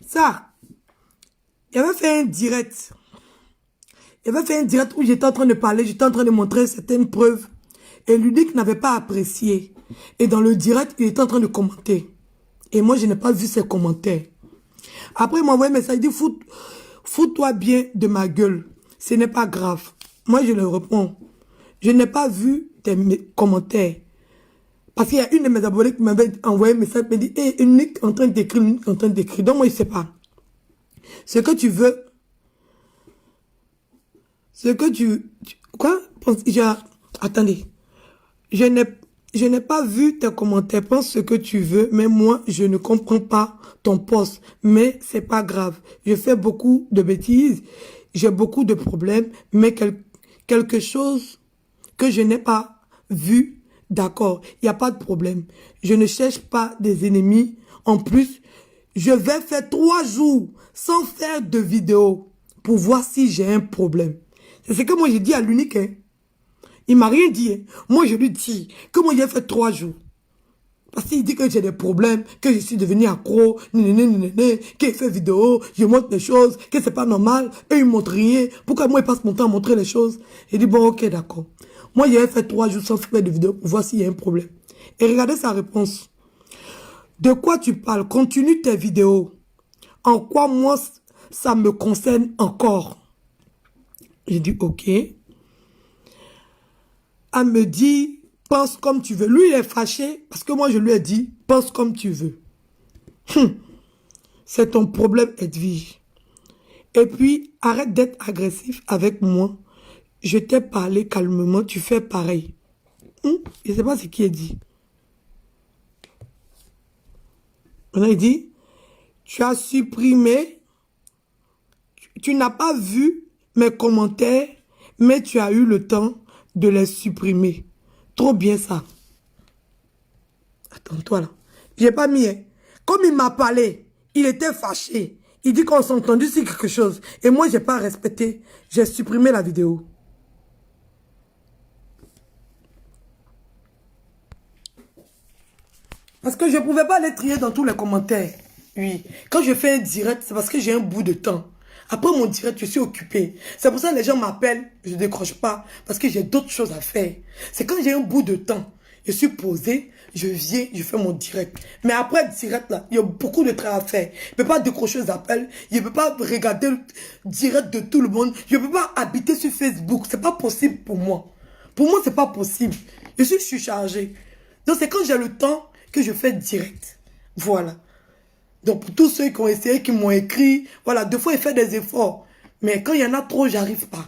Ça, il avait fait un direct. Il avait fait un direct où j'étais en train de parler, j'étais en train de montrer certaines preuves. Et l'unique n'avait pas apprécié. Et dans le direct, il était en train de commenter. Et moi, je n'ai pas vu ses commentaires. Après, il m'a envoyé un message, il dit, fous-toi bien de ma gueule. Ce n'est pas grave. Moi, je le réponds. Je n'ai pas vu tes commentaires. Parce qu'il y a une de mes abonnés qui m'avait envoyé un message, qui m'a dit, hé, unique en train d'écrire, unique en train d'écrire. Donc, moi, je ne sais pas. Ce que tu veux, ce que quoi? Attendez. Je n'ai pas vu tes commentaires. Pense ce que tu veux, mais moi, je ne comprends pas ton poste. Mais c'est pas grave. Je fais beaucoup de bêtises. J'ai beaucoup de problèmes, mais quelque chose que je n'ai pas vu, d'accord. Il n'y a pas de problème. Je ne cherche pas des ennemis. En plus, je vais faire 3 jours sans faire de vidéo pour voir si j'ai un problème. C'est ce que moi j'ai dit à l'unique. Hein. Il m'a rien dit. Hein. Moi je lui dis que moi j'ai fait 3 jours. Parce qu'il dit que j'ai des problèmes, que je suis devenu accro, qu'il fait vidéo, je montre des choses, que c'est pas normal, et il montre rien. Pourquoi moi il passe mon temps à montrer les choses? Il dit bon ok d'accord. Moi j'ai fait 3 jours sans faire de vidéo pour voir s'il y a un problème. Et regardez sa réponse. De quoi tu parles? Continue tes vidéos. En quoi moi ça me concerne encore? J'ai dit ok. Elle me dit, pense comme tu veux. Lui, il est fâché parce que moi, je lui ai dit, pense comme tu veux. C'est ton problème, Edwige. Et puis, arrête d'être agressif avec moi. Je t'ai parlé calmement, tu fais pareil. Je ne sais pas ce qu'il a dit. Maintenant, il dit, tu as supprimé, tu n'as pas vu mes commentaires, mais tu as eu le temps de les supprimer. Trop bien ça. Attends-toi là. J'ai pas mis. Hein. Comme il m'a parlé, il était fâché. Il dit qu'on s'est entendu sur quelque chose. Et moi, j'ai pas respecté. J'ai supprimé la vidéo. Parce que je ne pouvais pas les trier dans tous les commentaires. Oui. Quand je fais un direct, c'est parce que j'ai un bout de temps. Après mon direct, je suis occupé. C'est pour ça que les gens m'appellent, je ne décroche pas. Parce que j'ai d'autres choses à faire. C'est quand j'ai un bout de temps. Je suis posé, je viens, je fais mon direct. Mais après le direct, là, il y a beaucoup de travail à faire. Je ne peux pas décrocher les appels. Je ne peux pas regarder le direct de tout le monde. Je ne peux pas habiter sur Facebook. Ce n'est pas possible pour moi. Pour moi, ce n'est pas possible. Je suis surchargé. Donc, c'est quand j'ai le temps que je fais direct. Voilà. Donc, pour tous ceux qui ont essayé, qui m'ont écrit, voilà, 2 fois, il fait des efforts. Mais quand il y en a trop, j'arrive pas.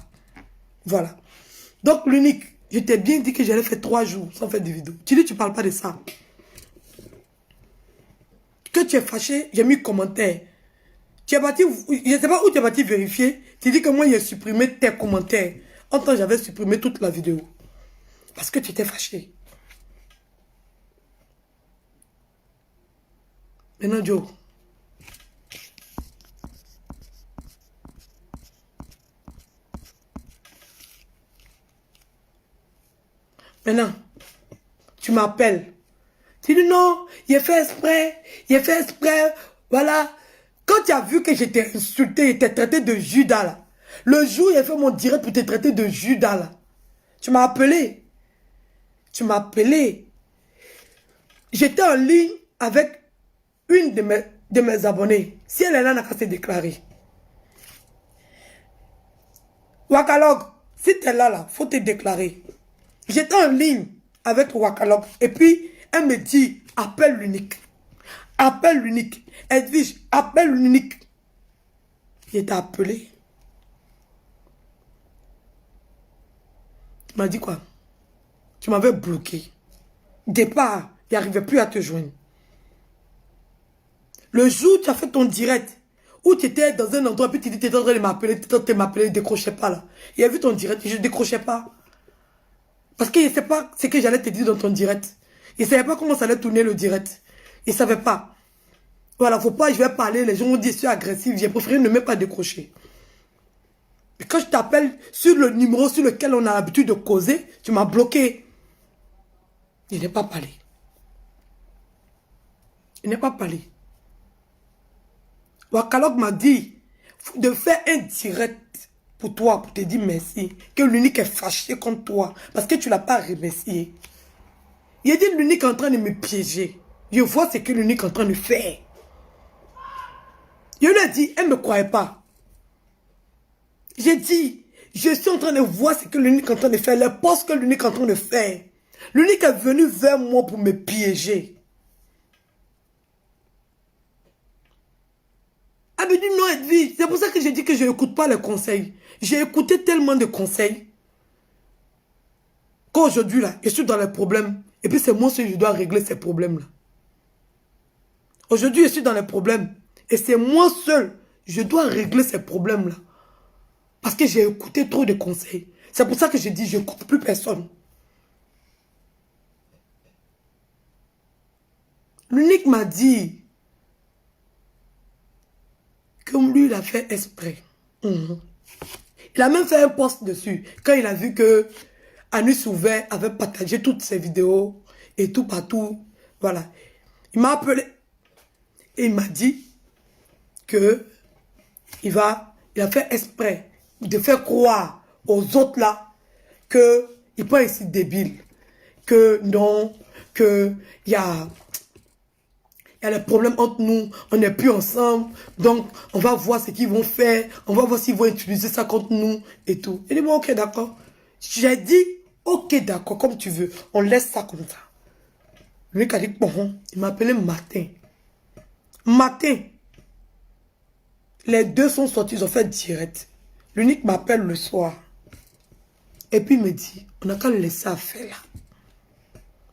Voilà. Donc, l'unique, je t'ai bien dit que j'allais faire 3 jours sans faire de vidéo. Tu dis, tu parles pas de ça. Que tu es fâché, j'ai mis commentaire. Tu es parti, je ne sais pas où tu es parti vérifier. Tu dis que moi, j'ai supprimé tes commentaires. En temps, j'avais supprimé toute la vidéo. Parce que tu étais fâché. Maintenant, Joe. Maintenant, tu m'appelles. Tu dis non, il a fait exprès, voilà. Quand tu as vu que j'étais insulté, j'étais traité de Judas là. Le jour où il a fait mon direct pour te traiter de Judas là. Tu m'as appelé. Tu m'as appelé. J'étais en ligne avec une de mes abonnés. Si elle est là, elle n'a qu'à se déclarer. Wakalog, si tu es là, faut te déclarer. J'étais en ligne avec Wakalog. Et puis, elle me dit, appelle l'unique. Appelle l'unique. Edwige, appelle l'unique. Il t'a appelé. Tu m'as dit quoi? Tu m'avais bloqué. Départ, il n'arrivait plus à te joindre. Le jour où tu as fait ton direct, où tu étais dans un endroit, puis tu étais en train de m'appeler, tu étais m'appeler, ne décrochais pas là. Il a vu ton direct, je ne décrochais pas. Parce qu'il ne sait pas ce que j'allais te dire dans ton direct. Il ne savait pas comment ça allait tourner le direct. Il ne savait pas. Voilà, faut pas, je vais parler, les gens vont dire, je suis agressif, j'ai préféré ne même pas décrocher. Et quand je t'appelle sur le numéro sur lequel on a l'habitude de causer, tu m'as bloqué. Il n'est pas parlé. Il n'est pas parlé. Wakalog m'a dit de faire un direct pour toi, pour te dire merci. Que l'unique est fâché contre toi, parce que tu ne l'as pas remercié. Il a dit l'unique est en train de me piéger. Je vois ce que l'unique est en train de faire. Je lui ai dit, elle ne me croyait pas. J'ai dit, je suis en train de voir ce que l'unique est en train de faire, les postes que l'unique est en train de faire. L'unique est venu vers moi pour me piéger. Elle me dit non, Edwige, c'est pour ça que j'ai dit que je n'écoute pas les conseils. J'ai écouté tellement de conseils qu'aujourd'hui, là, je suis dans les problèmes. Et puis c'est moi seul qui dois régler ces problèmes-là. Aujourd'hui, je suis dans les problèmes. Et c'est moi seul, je dois régler ces problèmes-là. Parce que j'ai écouté trop de conseils. C'est pour ça que je dis, je n'écoute plus personne. L'unique m'a dit que lui, il a fait exprès. Il a même fait un post dessus. Quand il a vu que Anus Ouvert avait partagé toutes ses vidéos et tout partout. Voilà. Il m'a appelé et il m'a dit que il a fait exprès de faire croire aux autres là qu'ils sont ici débiles. Que non, que il y a des problèmes entre nous, on n'est plus ensemble, donc on va voir ce qu'ils vont faire, on va voir s'ils vont utiliser ça contre nous et tout. Il dit, bon, ok, d'accord. J'ai dit, ok, d'accord, comme tu veux, on laisse ça comme ça. Lui qui a dit, bon, il m'a appelé matin. Matin, les deux sont sortis, ils ont fait direct. L'unique m'appelle le soir. Et puis il me dit, on n'a qu'à le laisser à faire là.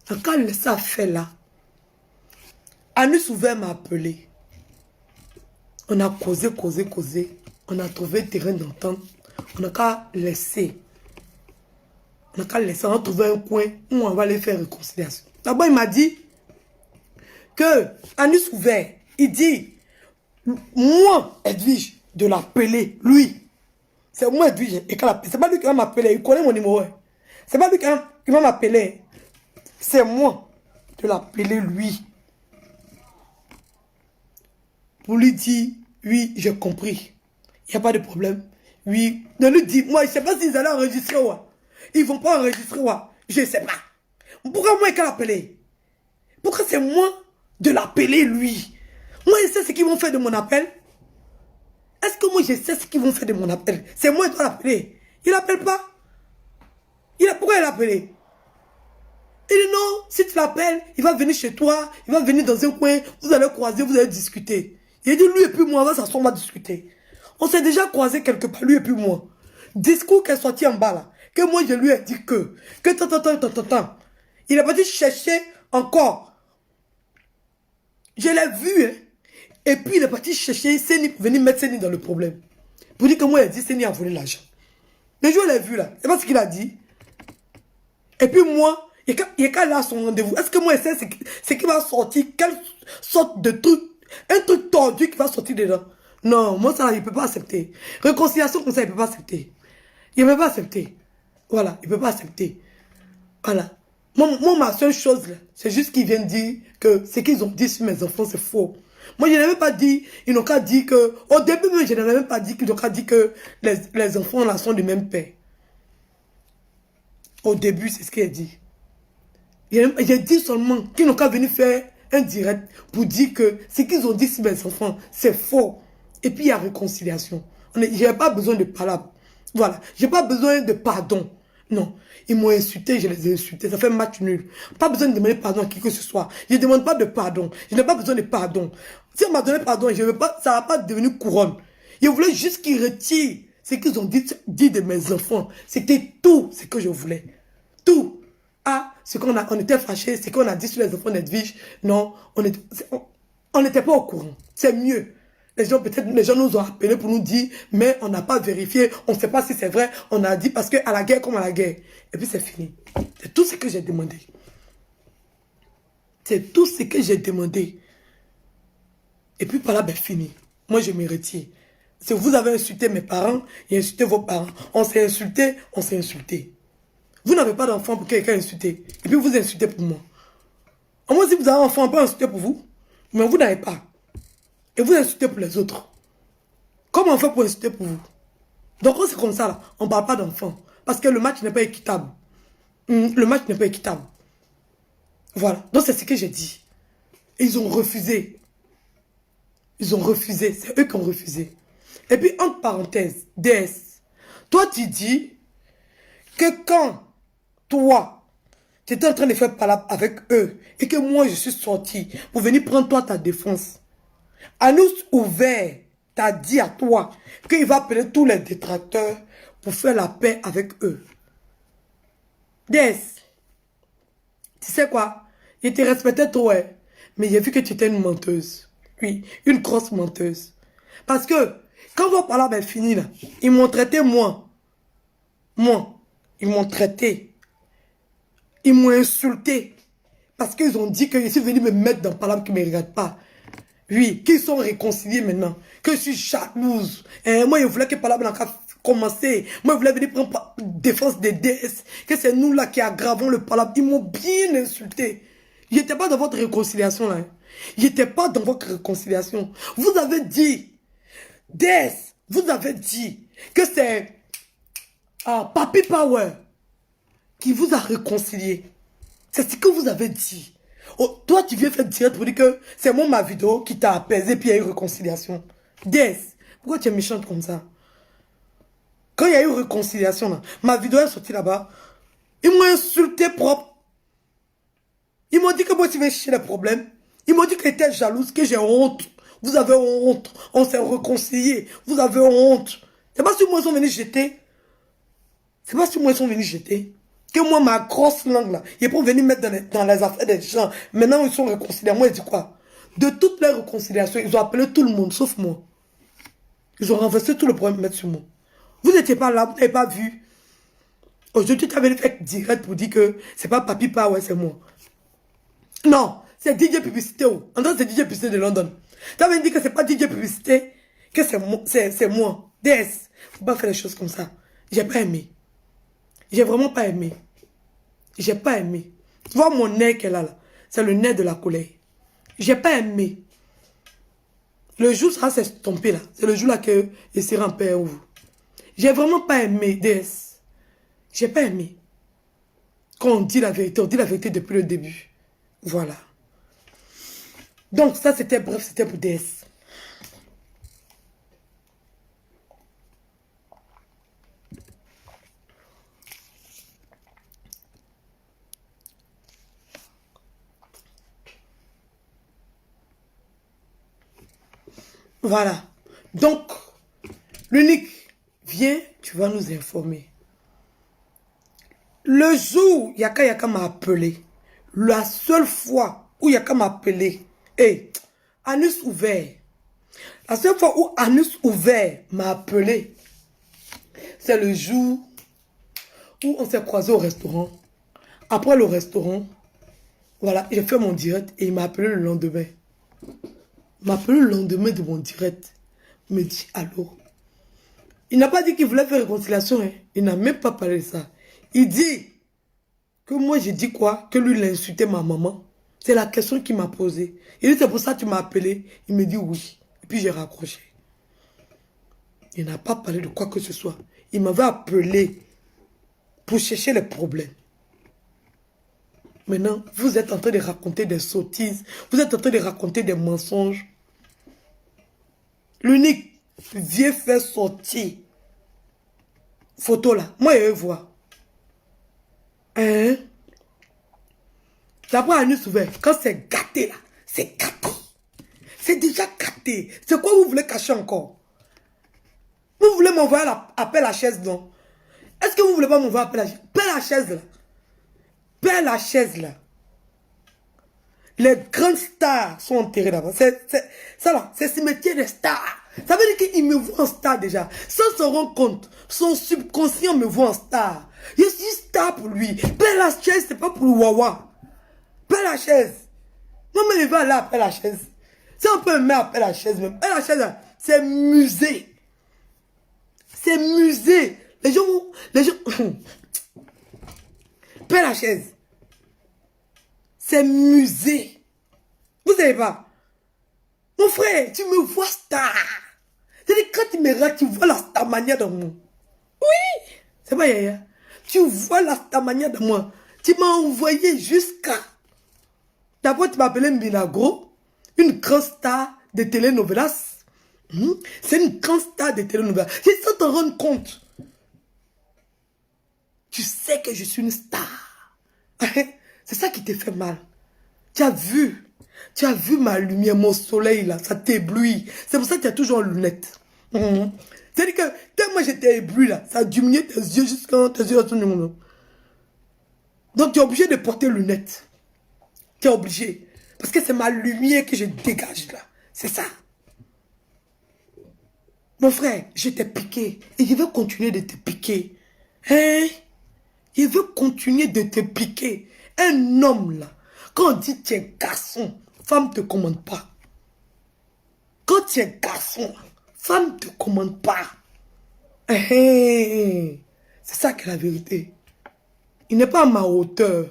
On n'a qu'à le laisser à faire là. Anus Ouvert m'a appelé. On a causé. On a trouvé terrain d'entente. On n'a qu'à laisser. On n'a qu'à laisser. On a trouvé un coin où on va aller faire réconciliation. D'abord, il m'a dit que Anus Ouvert, il dit, moi, Edwige, de l'appeler, lui. C'est moi, Edwige, et quand c'est pas lui qui va m'appeler. Il connaît mon numéro. C'est pas lui qui va m'appeler. C'est moi de l'appeler, lui. Pour lui dire, oui, j'ai compris. Il n'y a pas de problème. Oui. De lui dire, moi, je ne sais pas s'ils allaient enregistrer. Ouais. Ils ne vont pas enregistrer. Ouais. Je ne sais pas. Pourquoi moi, il l'a appelé? Pourquoi c'est moi de l'appeler, lui? Moi, je sais ce qu'ils vont faire de mon appel. Est-ce que moi, je sais ce qu'ils vont faire de mon appel? C'est moi qui dois l'appeler. Il n'appelle pas. Pourquoi il l'a appelé? Il dit non, si tu l'appelles, il va venir chez toi, il va venir dans un coin, vous allez croiser, vous allez discuter. Il dit lui et puis moi, on va s'asseoir, on va discuter. On s'est déjà croisé quelque part, lui et puis moi. Discours qui est sorti en bas là, que moi je lui ai dit que tant. Il est parti chercher encore. Je l'ai vu, hein. Et puis il est parti chercher Seni pour venir mettre Seni dans le problème. Pour dire que moi, il a dit Seni a volé l'argent. Le jour où il l'a vu là, c'est pas ce qu'il a dit. Et puis moi, il est qu'à là son rendez-vous. Est-ce que moi, je sais ce qui va sortir? Quelle sorte de truc? Un truc tordu qui va sortir dedans? Non, moi ça, il ne peut pas accepter. Réconciliation comme ça, il ne peut pas accepter. Il ne peut pas accepter. Voilà, il ne peut pas accepter. Voilà. Moi, ma seule chose, là, c'est juste qu'ils viennent dire que ce qu'ils ont dit sur mes enfants, c'est faux. Moi, je n'ai même pas dit, ils n'ont qu'à dire que, au début, même, je n'ai même pas dit qu'ils n'ont qu'à dire que les enfants là sont du même père. Au début, c'est ce qu'il a dit. J'ai dit seulement qu'ils n'ont qu'à venir faire un direct pour dire que ce qu'ils ont dit sur mes enfants, c'est faux. Et puis, il y a réconciliation. Je n'ai pas besoin de palabres. Voilà. Je n'ai pas besoin de pardon. Non. Ils m'ont insulté, je les ai insultés. Ça fait match nul. Pas besoin de demander pardon à qui que ce soit. Je ne demande pas de pardon. Je n'ai pas besoin de pardon. Si on m'a donné pardon, ça ne va pas devenir couronne. Je voulais juste qu'ils retirent ce qu'ils ont dit de mes enfants. C'était tout ce que je voulais. Tout. Ah, on était fâchés, ce qu'on a dit sur les enfants d'Edwige. Non, on n'était pas au courant. C'est mieux. Peut-être les gens nous ont appelés pour nous dire, mais on n'a pas vérifié, on ne sait pas si c'est vrai. On a dit parce qu'à la guerre comme à la guerre. Et puis c'est fini. C'est tout ce que j'ai demandé. C'est tout ce que j'ai demandé. Et puis par là, ben fini. Moi, je me retire. Si vous avez insulté mes parents, et insulté vos parents. On s'est insulté, on s'est insulté. Vous n'avez pas d'enfant pour quelqu'un insulter. Et puis vous insultez pour moi. Au moins, si vous avez un enfant, on peut insulter pour vous. Mais vous n'avez pas. Et vous insultez pour les autres. Comment on fait pour insulter pour vous? Donc, c'est comme ça, là. On ne parle pas d'enfants. Parce que le match n'est pas équitable. Le match n'est pas équitable. Voilà. Donc, c'est ce que j'ai dit. Et ils ont refusé. Ils ont refusé. C'est eux qui ont refusé. Et puis, entre parenthèses, DS, toi, tu dis que quand toi, tu étais en train de faire palabre avec eux et que moi, je suis sorti pour venir prendre toi ta défense, Anous Ouvert t'a dit à toi qu'il va appeler tous les détracteurs pour faire la paix avec eux. Des, tu sais quoi? Je te respectais trop, hein, mais j'ai vu que tu étais une menteuse. Oui, une grosse menteuse. Parce que, quand votre palabre est finie, là, ils m'ont traité, moi, ils m'ont traité. Ils m'ont insulté. Parce qu'ils ont dit que je suis venu me mettre dans palabre qui ne me regarde pas. Oui, qu'ils sont réconciliés maintenant. Que je suis jalouse. Et moi, je voulais que palabre n'a qu'à commencer. Moi, je voulais venir prendre défense des DS. Que c'est nous là qui aggravons le palabre. Ils m'ont bien insulté. Je n'étais pas dans votre réconciliation là. Je n'étais pas dans votre réconciliation. Vous avez dit, DS, vous avez dit que c'est Papi Power qui vous a réconcilié. C'est ce que vous avez dit. Oh, toi, tu viens faire direct pour dire que c'est moi, ma vidéo, qui t'a apaisé, puis il y a eu réconciliation. Des, pourquoi tu es méchante comme ça? Quand il y a eu réconciliation, là, ma vidéo est sortie là-bas, ils m'ont insulté propre. Ils m'ont dit que moi, tu veux chercher les problèmes. Ils m'ont dit que j'étais jalouse, que j'ai honte. Vous avez honte. On s'est réconcilié. Vous avez honte. C'est pas si moi, ils sont venus jeter. C'est pas si moi, ils sont venus jeter. Que moi, ma grosse langue, là, il est pour venir mettre dans les affaires des gens. Maintenant, ils sont réconciliés. Moi, je dis quoi? De toutes les réconciliations, ils ont appelé tout le monde, sauf moi. Ils ont renversé tout le problème, mettre sur moi. Vous n'étiez pas là, vous n'avez pas vu. Aujourd'hui, tu avais fait direct pour dire que c'est pas Papi Power, c'est moi. Non, c'est DJ Publicité. En tant que c'est DJ Publicité de London. Tu avais dit que c'est pas DJ Publicité, que c'est moi. DS. Faut pas faire les choses comme ça. J'ai pas aimé. J'ai vraiment pas aimé. J'ai pas aimé. Tu vois mon nez qu'elle a là. C'est le nez de la colère. J'ai pas aimé. Le jour ça s'est estompé là. C'est le jour là que je serai en paix avec vous. J'ai vraiment pas aimé, DS. J'ai pas aimé. Quand on dit la vérité depuis le début. Voilà. Donc ça c'était bref, c'était pour DS. Voilà. Donc, l'unique, viens, tu vas nous informer. Le jour où Yaka Yaka m'a appelé, la seule fois où Yaka m'a appelé, Anus ouvert, la seule fois où Anus ouvert m'a appelé, c'est le jour où on s'est croisés au restaurant. Après le restaurant, voilà, j'ai fait mon direct et il m'a appelé le lendemain. Il m'a appelé le lendemain de mon direct. Il me dit, allô. Il n'a pas dit qu'il voulait faire réconciliation. Hein. Il n'a même pas parlé de ça. Il dit que moi, j'ai dit quoi? Que lui, il a insulté ma maman. C'est la question qu'il m'a posée. Il dit, c'est pour ça que tu m'as appelé. Il me dit oui. Et puis, j'ai raccroché. Il n'a pas parlé de quoi que ce soit. Il m'avait appelé pour chercher les problèmes. Maintenant, vous êtes en train de raconter des sottises. Vous êtes en train de raconter des mensonges. L'unique vieux fait sortir. Photo là. Moi, je vais voir. Hein? D'abord, Anus ouvert. Quand c'est gâté là, c'est gâté. C'est déjà gâté. C'est quoi vous voulez cacher encore? Vous voulez m'envoyer à Père Lachaise, non? Est-ce que vous voulez pas m'envoyer à Père Lachaise? Père Lachaise là. Père Lachaise là. Les grandes stars sont enterrées là-bas. Ça là, c'est ce métier de star. Ça veut dire qu'il me voit en star déjà. Sans se rendre compte, son subconscient me voit en star. Je suis star pour lui. Père Lachaise, c'est pas pour le Wawa. Père Lachaise. Non mais il va là à Père Lachaise. Si on peut me mettre à Père Lachaise même. Père Lachaise, c'est musée. C'est musée. Les gens... Père Lachaise. C'est musée. Vous savez pas? Mon frère, tu me vois star. C'est-à-dire quand tu me regardes, tu vois la star mania dans moi. Oui. C'est pas yaya. Tu vois la star mania dans moi. Tu m'as envoyé jusqu'à... D'abord, tu m'as appelé Milagro. Une grande star de telenovelas. C'est une grande star de telenovelas. C'est sans te rendre compte. Tu sais que je suis une star. C'est ça qui te fait mal. Tu as vu ma lumière, mon soleil là, ça t'éblouit. C'est pour ça que tu as toujours en lunettes. C'est-à-dire que tellement j'étais ébloui là, ça a diminué tes yeux jusqu'à tes yeux. Donc tu es obligé de porter lunettes. Tu es obligé. Parce que c'est ma lumière que je dégage là. C'est ça. Mon frère, je t'ai piqué. Et je vais continuer de te piquer. Hein? Je veux continuer de te piquer. Un homme là, quand on dit tu es garçon, femme ne te commande pas. Quand tu es garçon, femme ne te commande pas. C'est ça qui est la vérité. Il n'est pas à ma hauteur.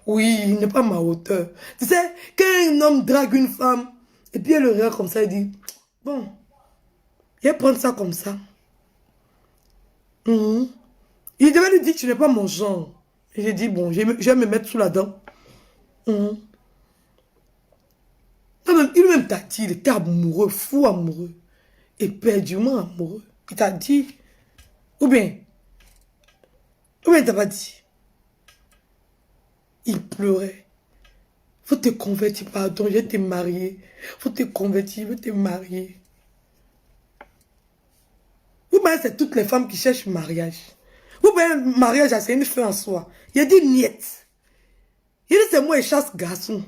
Oui, il n'est pas à ma hauteur. Tu sais, quand un homme drague une femme, et puis elle le regarde comme ça, il dit, bon, je vais prendre ça comme ça. Il devait lui dire, tu n'es pas mon genre. Et j'ai dit, bon, je vais me mettre sous la dent. Il même t'a dit, il était amoureux, fou amoureux. Éperdument amoureux. Il t'a dit, ou bien il t'a pas dit. Il pleurait. Faut te convertir, pardon, je vais te marier. Faut te convertir, je vais te marier. Ou bien c'est toutes les femmes qui cherchent mariage. Ou bien le mariage, c'est une fin en soi. Il a dit niet. Il dit c'est moi et chasse garçon.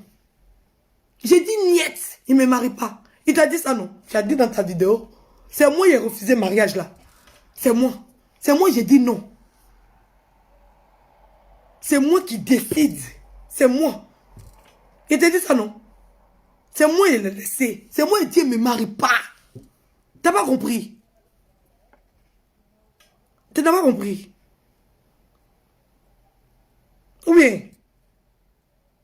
J'ai dit niet. Il ne me marie pas. Il t'a dit ça non? Tu as dit dans ta vidéo. C'est moi qui ai refusé le mariage là. C'est moi. C'est moi qui ai dit non. C'est moi qui décide. C'est moi. Il t'a dit ça non? C'est moi qui l'ai laissé. C'est moi qui dit ne me marie pas. T'as pas compris? Tu n'as pas compris? Ou bien,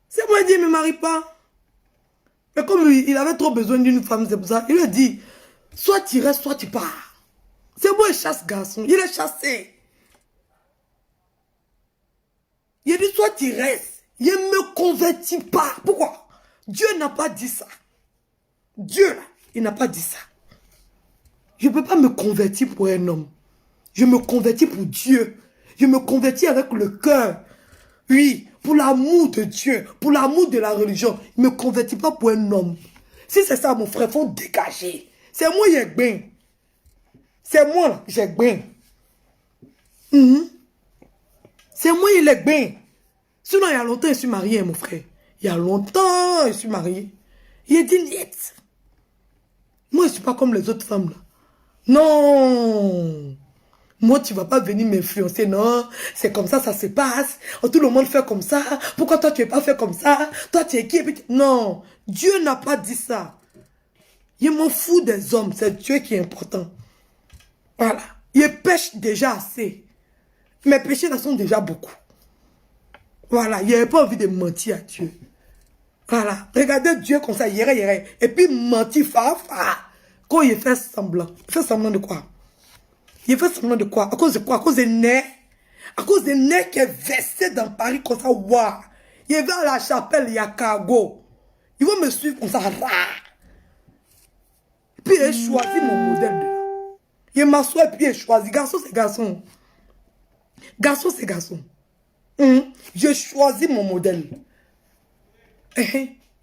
c'est moi qui dis ne me marie pas. Mais comme lui, il avait trop besoin d'une femme, c'est pour ça. Il lui a dit, soit tu restes, soit tu pars. C'est moi qui chasse garçon. Il est chassé. Il a dit, soit tu restes. Il ne me convertit pas. Pourquoi? Dieu n'a pas dit ça. Dieu, là, il n'a pas dit ça. Je ne peux pas me convertir pour un homme. Je me convertis pour Dieu. Je me convertis avec le cœur. Oui, pour l'amour de Dieu, pour l'amour de la religion. Je ne me convertis pas pour un homme. Si c'est ça, mon frère, il faut dégager. C'est moi qui ai bien. C'est moi là, j'ai bien. C'est moi qui ai bien. Sinon, il y a longtemps, je suis marié, mon frère. Il y a longtemps, je suis marié. Il a dit niet. Moi, je ne suis pas comme les autres femmes là. Non. Moi, tu ne vas pas venir m'influencer, non. C'est comme ça se passe. Oh, tout le monde fait comme ça. Pourquoi toi, tu n'es pas fait comme ça? Toi, tu es qui? Non. Dieu n'a pas dit ça. Je m'en fous des hommes. C'est Dieu qui est important. Voilà. Je pêche déjà assez. Mes péchés là sont déjà beaucoup. Voilà. Je n'avais pas envie de mentir à Dieu. Voilà. Regardez Dieu comme ça, yéré. Et puis mentir, fa. Quand il fait semblant. Il fait semblant de quoi? Il fait semblant de quoi? À cause de quoi? À cause des nerfs. À cause des nerfs qui est versé dans Paris comme ça. Waouh. Il va à la chapelle, il y a cargo. Il va me suivre comme ça. Puis il choisit mon modèle. Il m'assoit et puis il choisit. Garçon, c'est garçon. Garçon, c'est garçon. Je choisis mon modèle.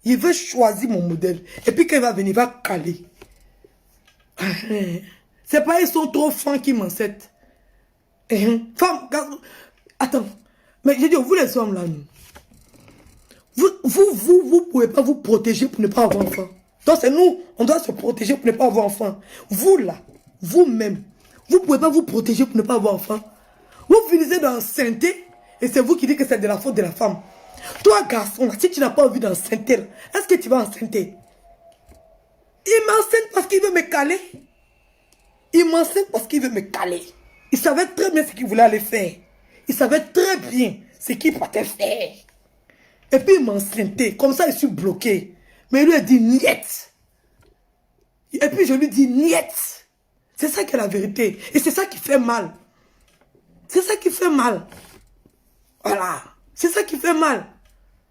Il veut choisir mon modèle. Et puis quand il va venir, il va caler. C'est pas ils sont trop fins qui m'encètent. Femme, garçon. Attends. Mais je dis, vous les hommes là, vous pouvez pas vous protéger pour ne pas avoir enfant. Donc c'est nous, on doit se protéger pour ne pas avoir enfant. Vous là, vous-même, vous pouvez pas vous protéger pour ne pas avoir enfant. Vous finissez d'enceinte et c'est vous qui dites que c'est de la faute de la femme. Toi garçon, là, si tu n'as pas envie d'enceinte, est-ce que tu vas enceinte? Il m'enceinte parce qu'il veut me caler. Il m'enceinte parce qu'il veut me caler. Il savait très bien ce qu'il voulait aller faire. Il savait très bien ce qu'il partait faire. Et puis il m'enceintait. Comme ça, je suis bloqué. Mais il lui a dit niet. Et puis je lui dis niet. C'est ça qui est la vérité. Et c'est ça qui fait mal. C'est ça qui fait mal. Voilà. C'est ça qui fait mal.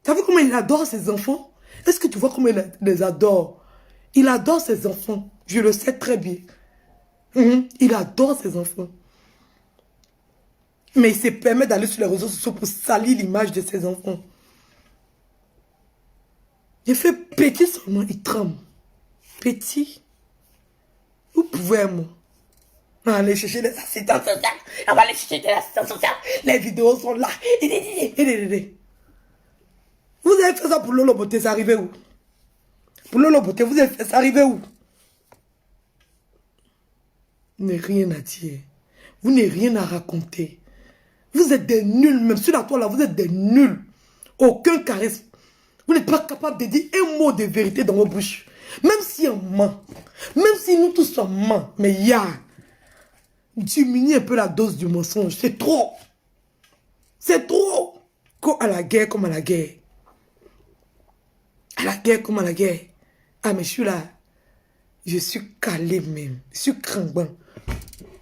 Tu as vu comment il adore ses enfants? Est-ce que tu vois comment il les adore? Il adore ses enfants. Je le sais très bien. Il adore ses enfants. Mais il se permet d'aller sur les réseaux sociaux pour salir l'image de ses enfants. Il fait petit seulement, il tremble. Petit. Vous pouvez, moi. On va aller chercher des assistants sociaux. On va aller chercher des assistants sociaux. Les vidéos sont là. Vous avez fait ça pour Lolo Beauté, ça arrivé où? Pour Lolo Beauté, vous avez fait ça arrivé où? Vous n'avez rien à dire. Vous n'avez rien à raconter. Vous êtes des nuls, même sur la toile là, vous êtes des nuls. Aucun charisme. Vous n'êtes pas capable de dire un mot de vérité dans vos bouches. Même si on ment. Même si nous tous on ment. Mais il y a. Diminuer un peu la dose du mensonge. C'est trop. C'est trop. Comme à la guerre, comme à la guerre. À la guerre, comme à la guerre. Ah, mais je suis là. Je suis calé même. Je suis crangbin.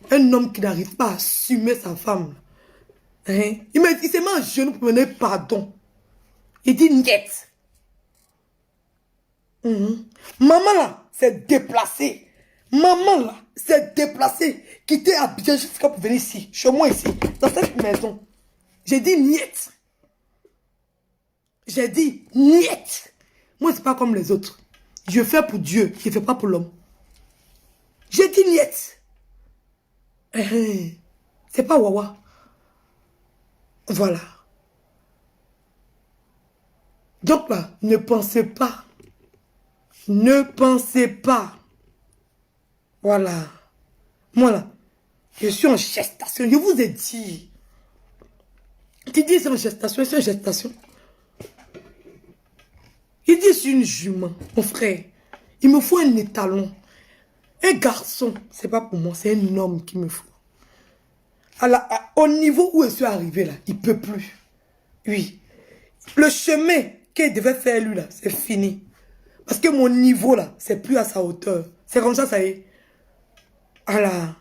Un homme qui n'arrive pas à assumer sa femme. Hein? Il s'est mis en genou pour me donner pardon. Il dit niet. Maman là, s'est déplacée. Maman là, s'est déplacée. Quitter Abidjan jusqu'à pour venir ici. Chez moi ici. Dans cette maison. J'ai dit niet. J'ai dit niet. Moi, c'est pas comme les autres. Je fais pour Dieu. Je ne fais pas pour l'homme. J'ai dit niet. C'est pas Wawa. Voilà. Donc là, ne pensez pas. Ne pensez pas. Voilà. Moi là, je suis en gestation. Je vous ai dit. Tu dis c'est en gestation, c'est en gestation. Il dit c'est une jument, mon frère. Il me faut un étalon. Un garçon, c'est pas pour moi, c'est un homme qu'il me faut. Au niveau où je suis arrivé là, il ne peut plus. Oui. Le chemin qu'il devait faire lui là, c'est fini. Parce que mon niveau là, c'est plus à sa hauteur. C'est comme ça y est. Voilà.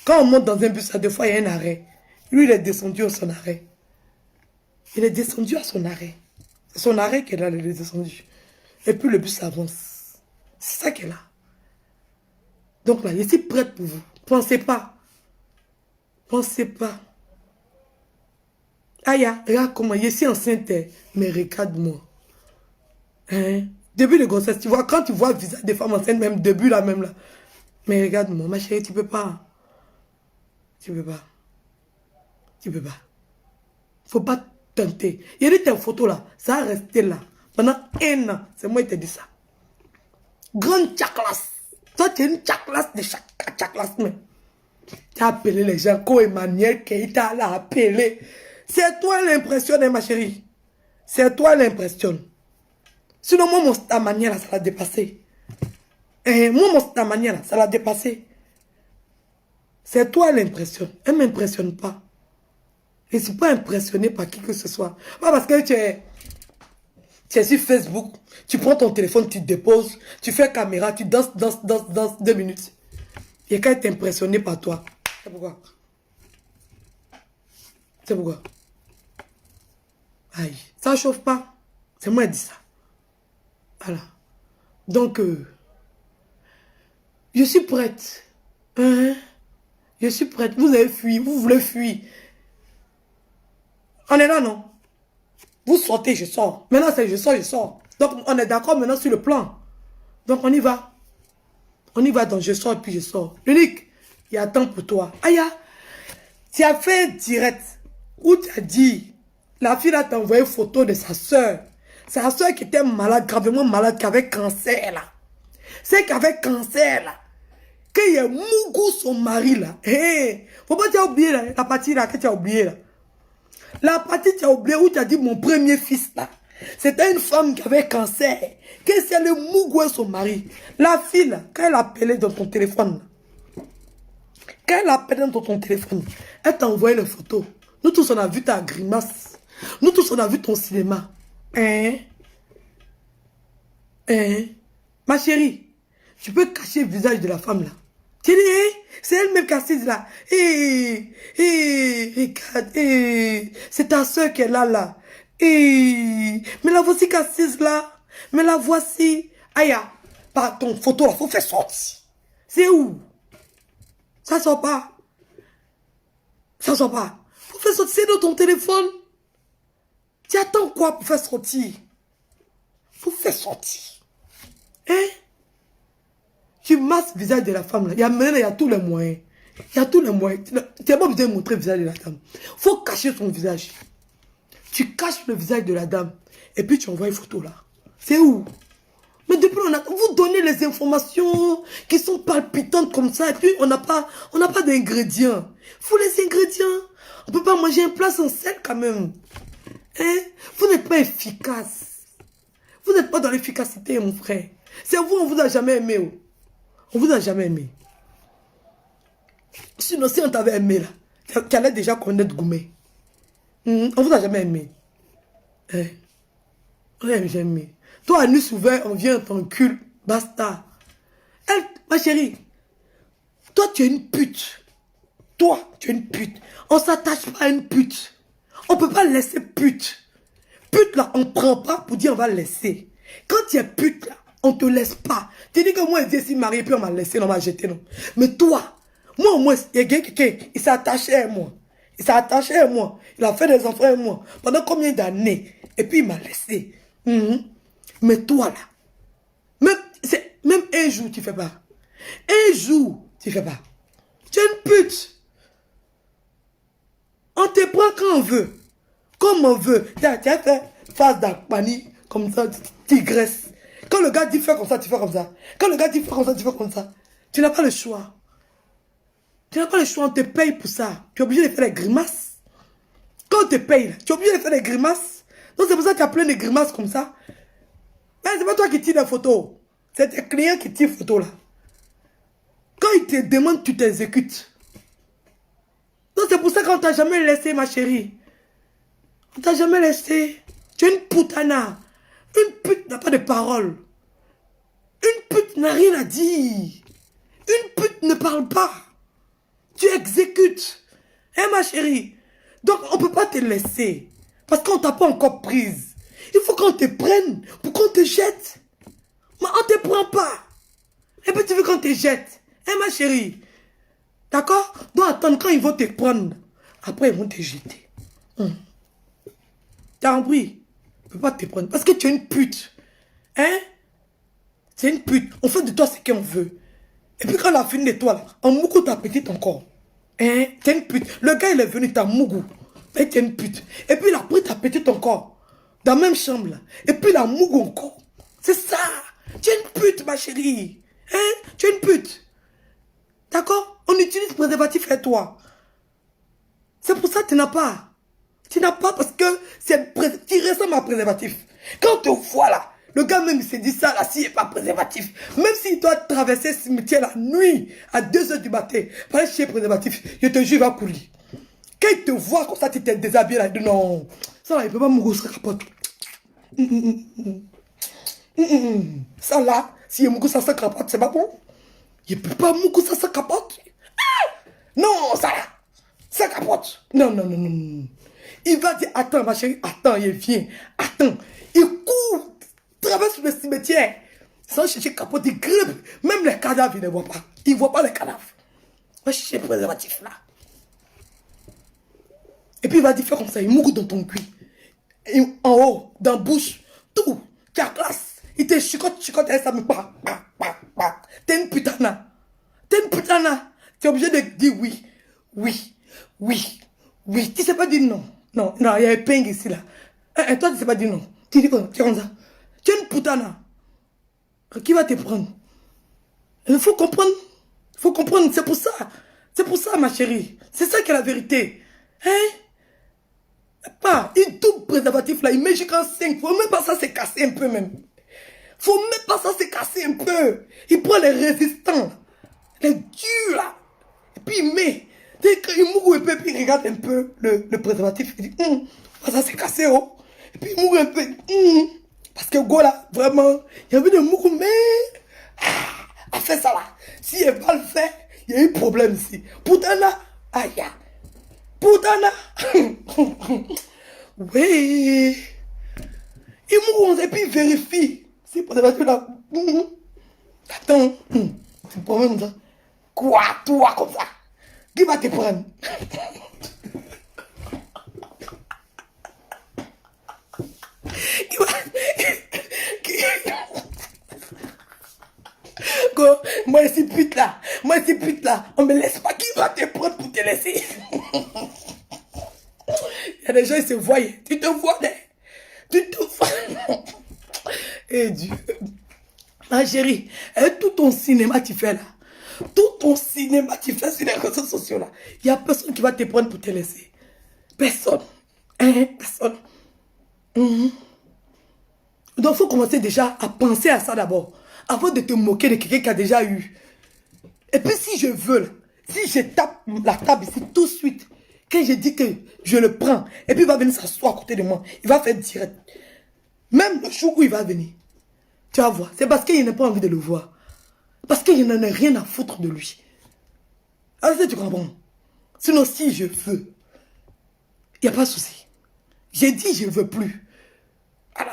Quand on monte dans un bus, des fois il y a un arrêt. Lui, il est descendu à son arrêt. Il est descendu à son arrêt. C'est son arrêt qui est là, il est descendu. Et puis le bus avance. C'est ça qui est là. Donc là, je suis prête pour vous. Pensez pas. Pensez pas. Aïe, regarde comment je suis enceinte, mais regarde-moi. Hein? Début de grossesse, tu vois, quand tu vois le visage des femmes enceintes, même début là, même là, Mais regarde-moi, ma chérie, tu peux pas. Tu peux pas. Tu peux pas. Faut pas tenter. Il y a tes photos là, ça va rester là. Pendant 1 an, c'est moi qui t'ai dit ça. Grande chaklas. Toi, tu es une chaklas de chaklas, mais. Tu as appelé les gens, comme Emmanuel Keïta l'a appelé. C'est toi l'impressionne, ma chérie. C'est toi l'impressionne. Sinon, moi, ta manière là, ça l'a dépassé. Moi, ta manière là, ça l'a dépassé. C'est toi l'impressionne. Elle ne m'impressionne pas. Je ne suis pas impressionné par qui que ce soit. Pas parce que tu es sur Facebook, tu prends ton téléphone, tu te déposes, tu fais caméra, tu danses 2 minutes. Et quand elle est impressionné par toi, c'est pourquoi? C'est pourquoi? Aïe, ça ne chauffe pas. C'est moi qui dis ça. Voilà. Donc, je suis prête. Je suis prête. Vous avez fui, vous voulez fuir. On est là, non? Vous sortez, je sors. Maintenant, c'est je sors, je sors. Donc, on est d'accord maintenant sur le plan. Donc, on y va. On y va, donc je sors et puis je sors. L'unique, il y a temps pour toi. Aya, tu as fait direct où tu as dit, la fille a envoyé une photo de sa soeur. Sa soeur qui était malade, gravement malade, qui avait cancer là. C'est qui avait cancer là. Qu'il y a Mougou, son mari là. Faut pas t'as oublié là, la partie là que tu as oublié là. La partie tu as oublié où tu as dit mon premier fils là. C'était une femme qui avait cancer. Que c'est le Mougou et son mari. La fille là, quand elle appelait dans ton téléphone, quand elle appelait dans ton téléphone, elle t'a envoyé les photos. Nous tous on a vu ta grimace. Nous tous on a vu ton cinéma. Ma chérie, tu peux cacher le visage de la femme là. Tu dis, c'est elle-même qui est assise là. Regarde, c'est ta soeur qui est là. Mais la voici qui est assise là. Mais la voici. Aïe, par ton photo là, faut faire sortir. C'est où? Ça sort pas. Ça sort pas. Faut faire sortir, c'est dans ton téléphone. Tu attends quoi pour faire sortir? Faut faire sortir. Tu masses le visage de la femme là. Il y a tous les moyens. Il y a tous les moyens. Tu n'as pas besoin de montrer le visage de la dame. Faut cacher son visage. Tu caches le visage de la dame. Et puis tu envoies une photo là. C'est où? Mais depuis vous donnez les informations qui sont palpitantes comme ça. Et puis on n'a pas d'ingrédients. Faut les ingrédients. On ne peut pas manger un plat sans sel quand même. Vous n'êtes pas efficace. Vous n'êtes pas dans l'efficacité, mon frère. C'est vous, on vous a jamais aimé. Oh. On vous a jamais aimé. Sinon, si on t'avait aimé, là, tu allais déjà connaître Goumé. On vous a jamais aimé. On n'a jamais aimé. Toi, à nous ouverte, on vient ton cul. Basta. Elle, ma chérie, toi, tu es une pute. Toi, tu es une pute. On s'attache pas à une pute. On ne peut pas laisser pute. Pute, là, on ne prend pas pour dire on va laisser. Quand tu es pute, là, on ne te laisse pas. Tu dis que moi, je suis marié, puis on m'a laissé, on m'a jeté, non. Mais toi, moi, au moins, il y a quelqu'un, il s'est attaché à moi. Il s'est attaché à moi. Il a fait des enfants avec moi. Pendant combien d'années? Et puis, il m'a laissé. Mais toi, là, même un jour, tu ne fais pas. Un jour, tu ne fais pas. Tu es une pute. On te prend quand on veut. Comme on veut. Tu as fait face d'Akpani, comme ça, tigresse. Quand le gars dit fais comme ça, tu fais comme ça. Quand le gars dit fais comme ça, tu fais comme ça. Tu n'as pas le choix. Tu n'as pas le choix, on te paye pour ça. Tu es obligé de faire des grimaces. Quand on te paye, tu es obligé de faire des grimaces. Donc c'est pour ça que tu as plein de grimaces comme ça. Mais c'est pas toi qui tires des photos. C'est tes clients qui tirent des photos là. Quand ils te demandent, tu t'exécutes. Donc c'est pour ça qu'on t'a jamais laissé, ma chérie. On t'a jamais laissé. Tu es une putana. Une pute n'a pas de parole. Une pute n'a rien à dire. Une pute ne parle pas. Tu exécutes. Hein, ma chérie? Donc, on ne peut pas te laisser. Parce qu'on ne t'a pas encore prise. Il faut qu'on te prenne pour qu'on te jette. Mais on ne te prend pas. Et puis tu veux qu'on te jette. Hein, ma chérie? D'accord? Donc, attends, quand ils vont te prendre, après, ils vont te jeter. T'as compris? On ne peut pas te prendre. Parce que tu es une pute. Hein? C'est une pute. On fait de toi ce qu'on veut. Et puis quand on a fini de toi, là, en Mougou, ta petite encore. Hein? T'es une pute. Le gars, il est venu, t'as Mougou. Et t'es une pute. Et puis il a pris ta petite encore. Dans la même chambre, là. Et puis il a Mougou encore. C'est ça. Tu es une pute, ma chérie. Hein? Tu es une pute. D'accord? On utilise préservatif et toi. C'est pour ça que tu n'as pas. Tu n'as pas parce que tu ressembles à préservatif. Quand tu vois là, le gars même il s'est dit ça là, s'il n'est pas préservatif. Même s'il doit traverser ce cimetière la nuit, à 2 h du matin, pour aller chez préservatif, je te jure, il va courir. Quand il te voit comme ça, tu t'es déshabillé là, il dit non, ça là, il ne peut pas mourir sur la capote. Ça là, si il mourir ça capote, c'est pas bon. Il ne peut pas mourir ça capote. Non, ça là, ça capote. Non, non, non, non. Il va dire, attends ma chérie, attends, il vient, attends. Il court, traverse le cimetière, sans chercher capote, il grimpe. Même les cadavres, il ne voit pas. Il ne voit pas les cadavres. Va chercher le préservatif là. Et puis il va dire, fais comme ça, il mouille dans ton cul. Et en haut, dans la bouche, tout. Tu as classe. Il te chicote, et ça me parle. T'es une putana. T'es une putana. Tu es obligé de dire oui. Oui. Oui. Oui. Tu ne sais pas dire non. Non, non, il y a un ping ici là. Et toi, tu ne sais pas dire non. Tu dis quoi? Tu es comme ça. Tu es une putana. Qui va te prendre? Il faut comprendre. Il faut comprendre. C'est pour ça. C'est pour ça, ma chérie. C'est ça qui est la vérité. Hein? Pas. Il double préservatif là. Il met jusqu'en 5. Faut même pas ça se casser un peu même. Faut même pas ça se casser un peu. Il prend les résistants. Les durs là. Et puis il met. Il mouille un peu, puis il regarde un peu le préservatif. Il dit, ça s'est cassé, oh. Et puis il mouille un peu. Parce que go là, vraiment, il a envie de mourir, mais. Elle fait ça là. Si elle va le faire, il y a eu problème ici. Poutana, aïe. Poutana. Oui. Il mouille, et puis il vérifie. Si le préservatif là. Attends. Tu prends comme ça. Quoi, toi, comme ça? Qui va te prendre? Moi, je suis pute là. Moi, je suis pute là. On me laisse pas. Qui va te prendre pour te laisser? Il y a des gens, ils se voient. Tu te vois, tu te vois. Eh Dieu. Ma chérie, tout ton cinéma tu fais là. Tout ton cinéma tu fais sur les réseaux sociaux là. Il n'y a personne qui va te prendre pour te laisser. Personne. Personne. Donc il faut commencer déjà à penser à ça d'abord. Avant de te moquer de quelqu'un qui a déjà eu. Et puis si je veux, là, si je tape la table ici tout de suite, quand je dis que je le prends, et puis il va venir s'asseoir à côté de moi, il va faire direct. Même le jour où il va venir, tu vas voir, c'est parce qu'il n'a pas envie de le voir. Parce qu'il n'en a rien à foutre de lui. Alors tu comprends? Sinon si je veux, il n'y a pas de souci. J'ai dit je ne veux plus.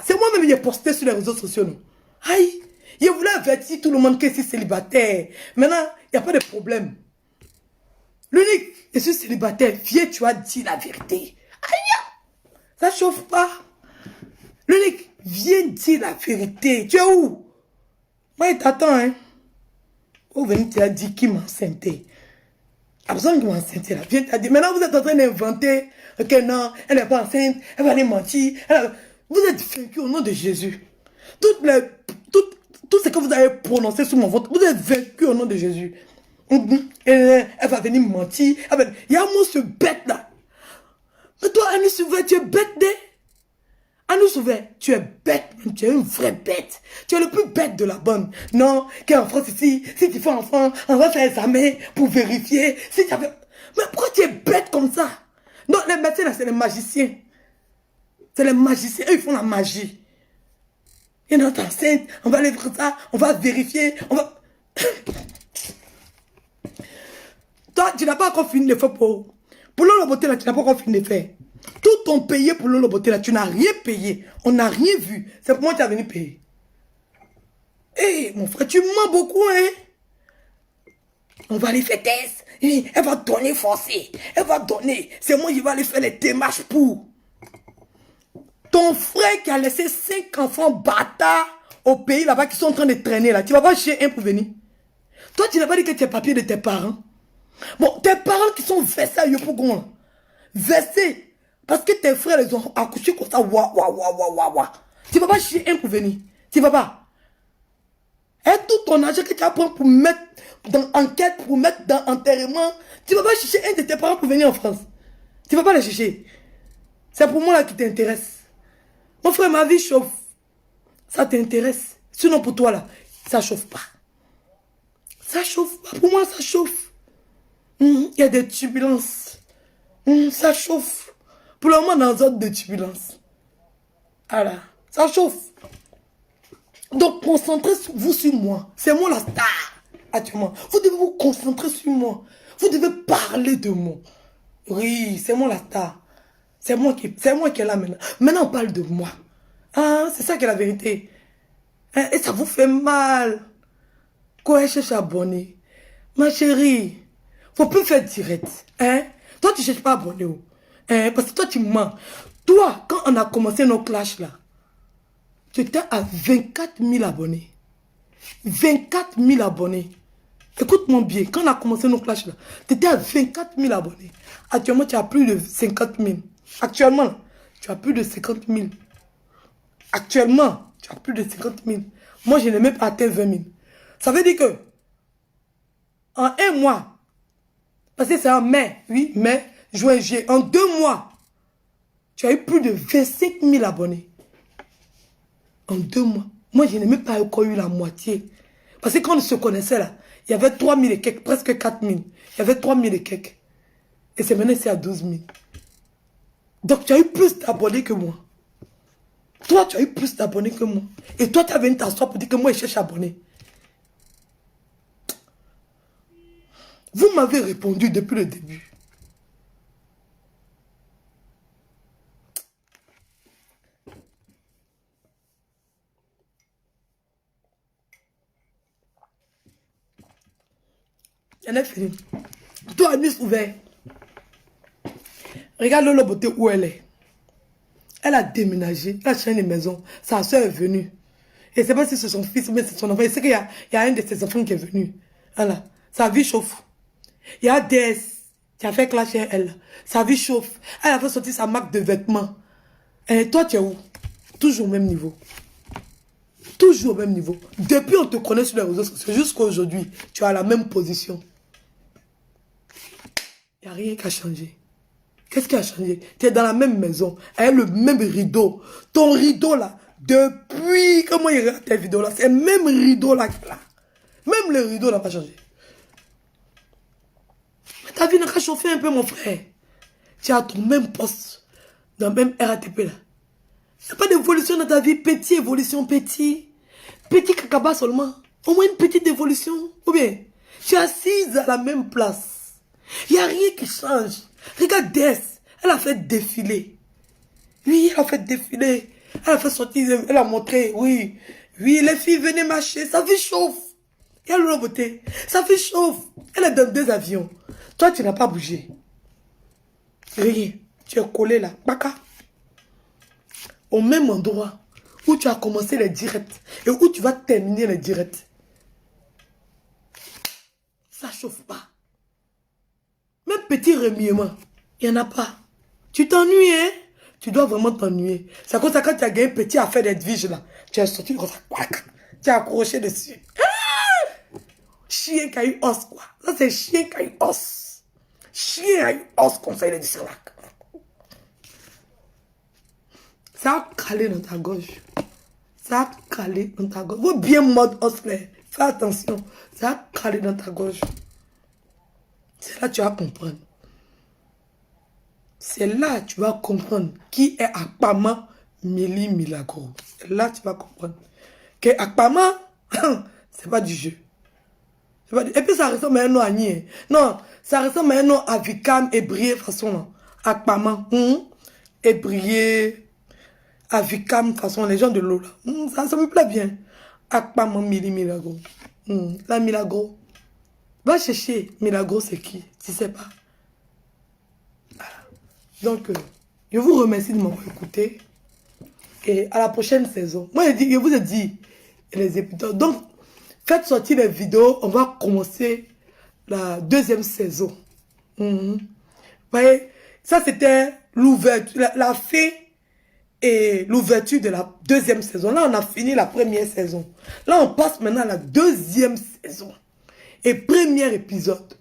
C'est moi-même qui ai posté sur les réseaux sociaux. Non? Aïe, je voulais avertir tout le monde que je suis célibataire. Maintenant, il n'y a pas de problème. L'unique, je suis célibataire. Viens, tu as dit la vérité. Aïe, ça chauffe pas. L'unique, viens dire la vérité. Tu es où? Moi, il t'attend, hein. Où venir, tu as dit qui m'enceintait. A besoin de m'enceinte là. Viens, t'as dit. Maintenant, vous êtes en train d'inventer que non, elle n'est pas enceinte, elle va aller mentir. Vous êtes vaincu au nom de Jésus. Tout ce que vous avez prononcé sur mon ventre, vous êtes vaincu au nom de Jésus. Elle va venir mentir. Il y a un mot sur bête là. Mais toi, Annie Souvet, tu es bête, Annie Souvet, tu es bête, tu es une vraie bête. Tu es le plus bête de la bande. Non, qu'en France ici, si tu fais enfant, on va faire examen pour vérifier. Si tu avais... Mais pourquoi tu es bête comme ça? Non, les médecins là, c'est les magiciens. C'est les magiciens, eux ils font la magie. Il y a notre enceinte, on va aller faire ça, on va vérifier, on va... Toi, tu n'as pas encore fini de faire pour Lolo Beauté là, tu n'as pas encore fini de faire. Tout ton payé pour Lolo Beauté là, tu n'as rien payé. On n'a rien vu. C'est pour moi que tu as venu payer. Hé, mon frère, tu mens beaucoup, hein? On va aller faire test. Elle va donner forcé. Elle va donner. C'est moi qui vais aller faire les démarches pour. Ton frère qui a laissé 5 enfants bâtards au pays là-bas qui sont en train de traîner là. Tu vas pas chez un pour venir. Toi, tu n'as pas dit que tu es papier de tes parents. Bon, tes parents qui sont versés à Yopougon, versés, parce que tes frères les ont accouchés comme ça, wa. Tu ne vas pas chier un pour venir. Tu ne vas pas. Et tout ton argent que tu apprends pour mettre dans enquête, pour mettre dans enterrement, tu ne vas pas chercher un de tes parents pour venir en France. Tu ne vas pas les chercher. C'est pour moi là qui t'intéresse. Mon frère, ma vie chauffe. Ça t'intéresse. Sinon pour toi là, ça chauffe pas. Ça chauffe pas. Pour moi, ça chauffe. Il y a des turbulences. Ça chauffe. Pour le moment, dans une zone de turbulence. Voilà. Ça chauffe. Donc, concentrez-vous sur moi. C'est moi la star, actuellement. Vous devez vous concentrer sur moi. Vous devez parler de moi. Oui, c'est moi la star. C'est moi qui est là maintenant. Maintenant, on parle de moi. Ah, c'est ça qui est la vérité. Et ça vous fait mal. Quoi, cherche à abonner. Ma chérie, faut plus faire direct. Toi, tu cherches pas à abonner. Parce que toi, tu mens. Toi, quand on a commencé nos clashs là, tu étais à 24 000 abonnés. 24 000 abonnés. Écoute-moi bien, quand on a commencé nos clashs là, tu étais à 24 000 abonnés. Actuellement, tu as plus de 50 000. Actuellement, tu as plus de 50 000. Actuellement, tu as plus de 50 000. Moi, je n'ai même pas atteint 20 000. Ça veut dire que, en un mois, parce que c'est en mai, oui, mai, juin, juillet, en 2 mois, tu as eu plus de 25 000 abonnés. En 2 mois. Moi, je n'ai même pas encore eu la moitié. Parce que quand on se connaissait là, il y avait 3 000 et quelques, presque 4 000. Il y avait 3 000 et quelques. Et c'est maintenant, c'est à 12 000. Donc, tu as eu plus d'abonnés que moi. Toi, tu as eu plus d'abonnés que moi. Et toi, tu as venu t'asseoir pour dire que moi, je cherche abonnés. Vous m'avez répondu depuis le début. Il y en a fini. Toi, Agnès ouvert. Regarde la beauté où elle est. Elle a déménagé. Elle a changé de maison. Sa soeur est venue. Et c'est pas si c'est son fils, mais c'est son enfant. Il sait qu'il y a un de ses enfants qui est venu. Voilà. Sa vie chauffe. Il y a DS qui a fait clasher elle. Sa vie chauffe. Elle a fait sortir sa marque de vêtements. Et toi, tu es où? Toujours au même niveau. Toujours au même niveau. Depuis on te connaît sur les réseaux sociaux, jusqu'à aujourd'hui, tu as la même position. Il n'y a rien qui a changé. Qu'est-ce qui a changé? Tu es dans la même maison, avec le même rideau. Ton rideau là, depuis, comment il regarde tes vidéos là, c'est le même rideau là. Même le rideau n'a pas changé. Ta vie n'a qu'à chauffer un peu, mon frère. Tu as ton même poste, dans le même RATP là. Il n'y a pas d'évolution dans ta vie, petit évolution, petit. Petit cacaba seulement. Au moins une petite évolution. Ou bien, tu es assise à la même place. Il n'y a rien qui change. Regarde Des, elle a fait défiler. Oui, elle a fait défiler. Elle a fait sortir, elle a montré, oui. Oui, les filles venaient marcher, ça fait chauffe. Et elle a beauté, ça fait chauffe. Elle est dans 2 avions. Toi, tu n'as pas bougé. Rien. Tu es collé là. Baka. Au même endroit où tu as commencé les directs et où tu vas terminer les directs. Ça chauffe pas. Même petit remuement, il n'y en a pas. Tu t'ennuies, hein? Tu dois vraiment t'ennuyer. C'est comme ça quand tu as gagné petit affaire d'Edwige là. Tu as sorti comme ça. Tu as accroché dessus. Ah! Chien qui a eu os quoi. Ça c'est chien qui a eu os. Chien a eu os comme ça il est dit là. Ça a calé dans ta gorge. Ça a calé dans ta gorge. Vous bien mode os frère. Fais attention. Ça a calé dans ta gorge. C'est là que tu vas comprendre. C'est là que tu vas comprendre qui est Akpama Mili Milagro. C'est là que tu vas comprendre. Que Akpama, c'est pas du jeu. Et puis ça ressemble à un nom à Nier. Non, ça ressemble à un nom à Vicam et Brié façon. Akpama. Et Brié. À Vicam façon. Les gens de l'eau là. Ça me plaît bien. Akpama Mili Milagro. La Milagro. Va chercher Milagro c'est qui? Tu sais pas. Donc, je vous remercie de m'avoir écouté. Et à la prochaine saison. Moi, je vous ai dit les épisodes. Donc, Faites sortir les vidéos, on va commencer la deuxième saison. Vous voyez, ça c'était l'ouverture, la fin et l'ouverture de la deuxième saison. Là, on a fini la première saison. Là, on passe maintenant à la deuxième saison. Et premier épisode.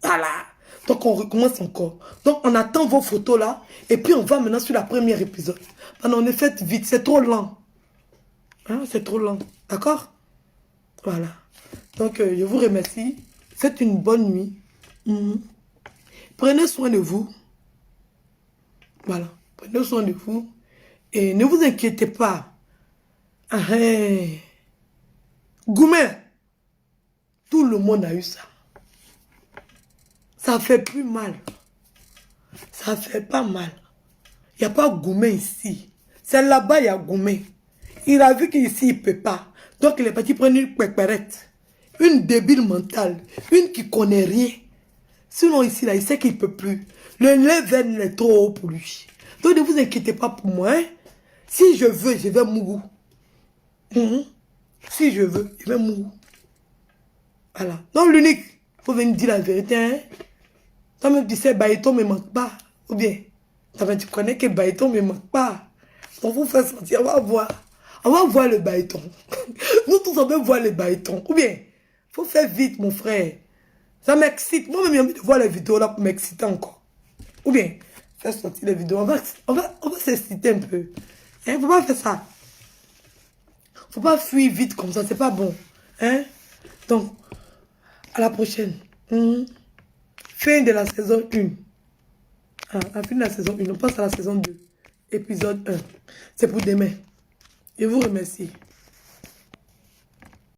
Voilà. Donc, on recommence encore. Donc, on attend vos photos là. Et puis, on va maintenant sur la première épisode. Pendant on est fait vite. C'est trop lent. Hein, c'est trop lent. D'accord? Voilà. Donc, je vous remercie. Faites une bonne nuit. Prenez soin de vous. Voilà. Prenez soin de vous. Et ne vous inquiétez pas. Goumé. Tout le monde a eu ça. Ça fait plus mal. Ça fait pas mal. Il n'y a pas Goumé ici. C'est là-bas, il y a Goumé. Il a vu qu'ici, il ne peut pas. Donc, il est parti prendre une pépérette. Une débile mentale. Une qui ne connaît rien. Sinon, ici, là, il sait qu'il ne peut plus. Le level est trop haut pour lui. Donc, ne vous inquiétez pas pour moi. Hein? Si je veux, je vais mourir. Si je veux, je vais mourir. Voilà. Donc, l'unique, il faut venir dire la vérité. Hein? Toi-même, tu sais, Baïton ne me manque pas. Ou bien, tu connais que Baïton ne me manque pas. On vous fait sentir, on va voir. On va voir le Baïton. Nous tous, on veut voir le Baïton. Ou bien, il faut faire vite, mon frère. Ça m'excite. Moi-même, j'ai envie de voir les vidéos là pour m'exciter encore. Ou bien, faire sortir les vidéos. On va s'exciter un peu. Il ne faut pas faire ça. Il ne faut pas fuir vite comme ça. C'est pas bon. Hein? Donc, à la prochaine. Fin de la saison 1. À la fin de la saison 1, on passe à la saison 2. Épisode 1. C'est pour demain. Je vous remercie.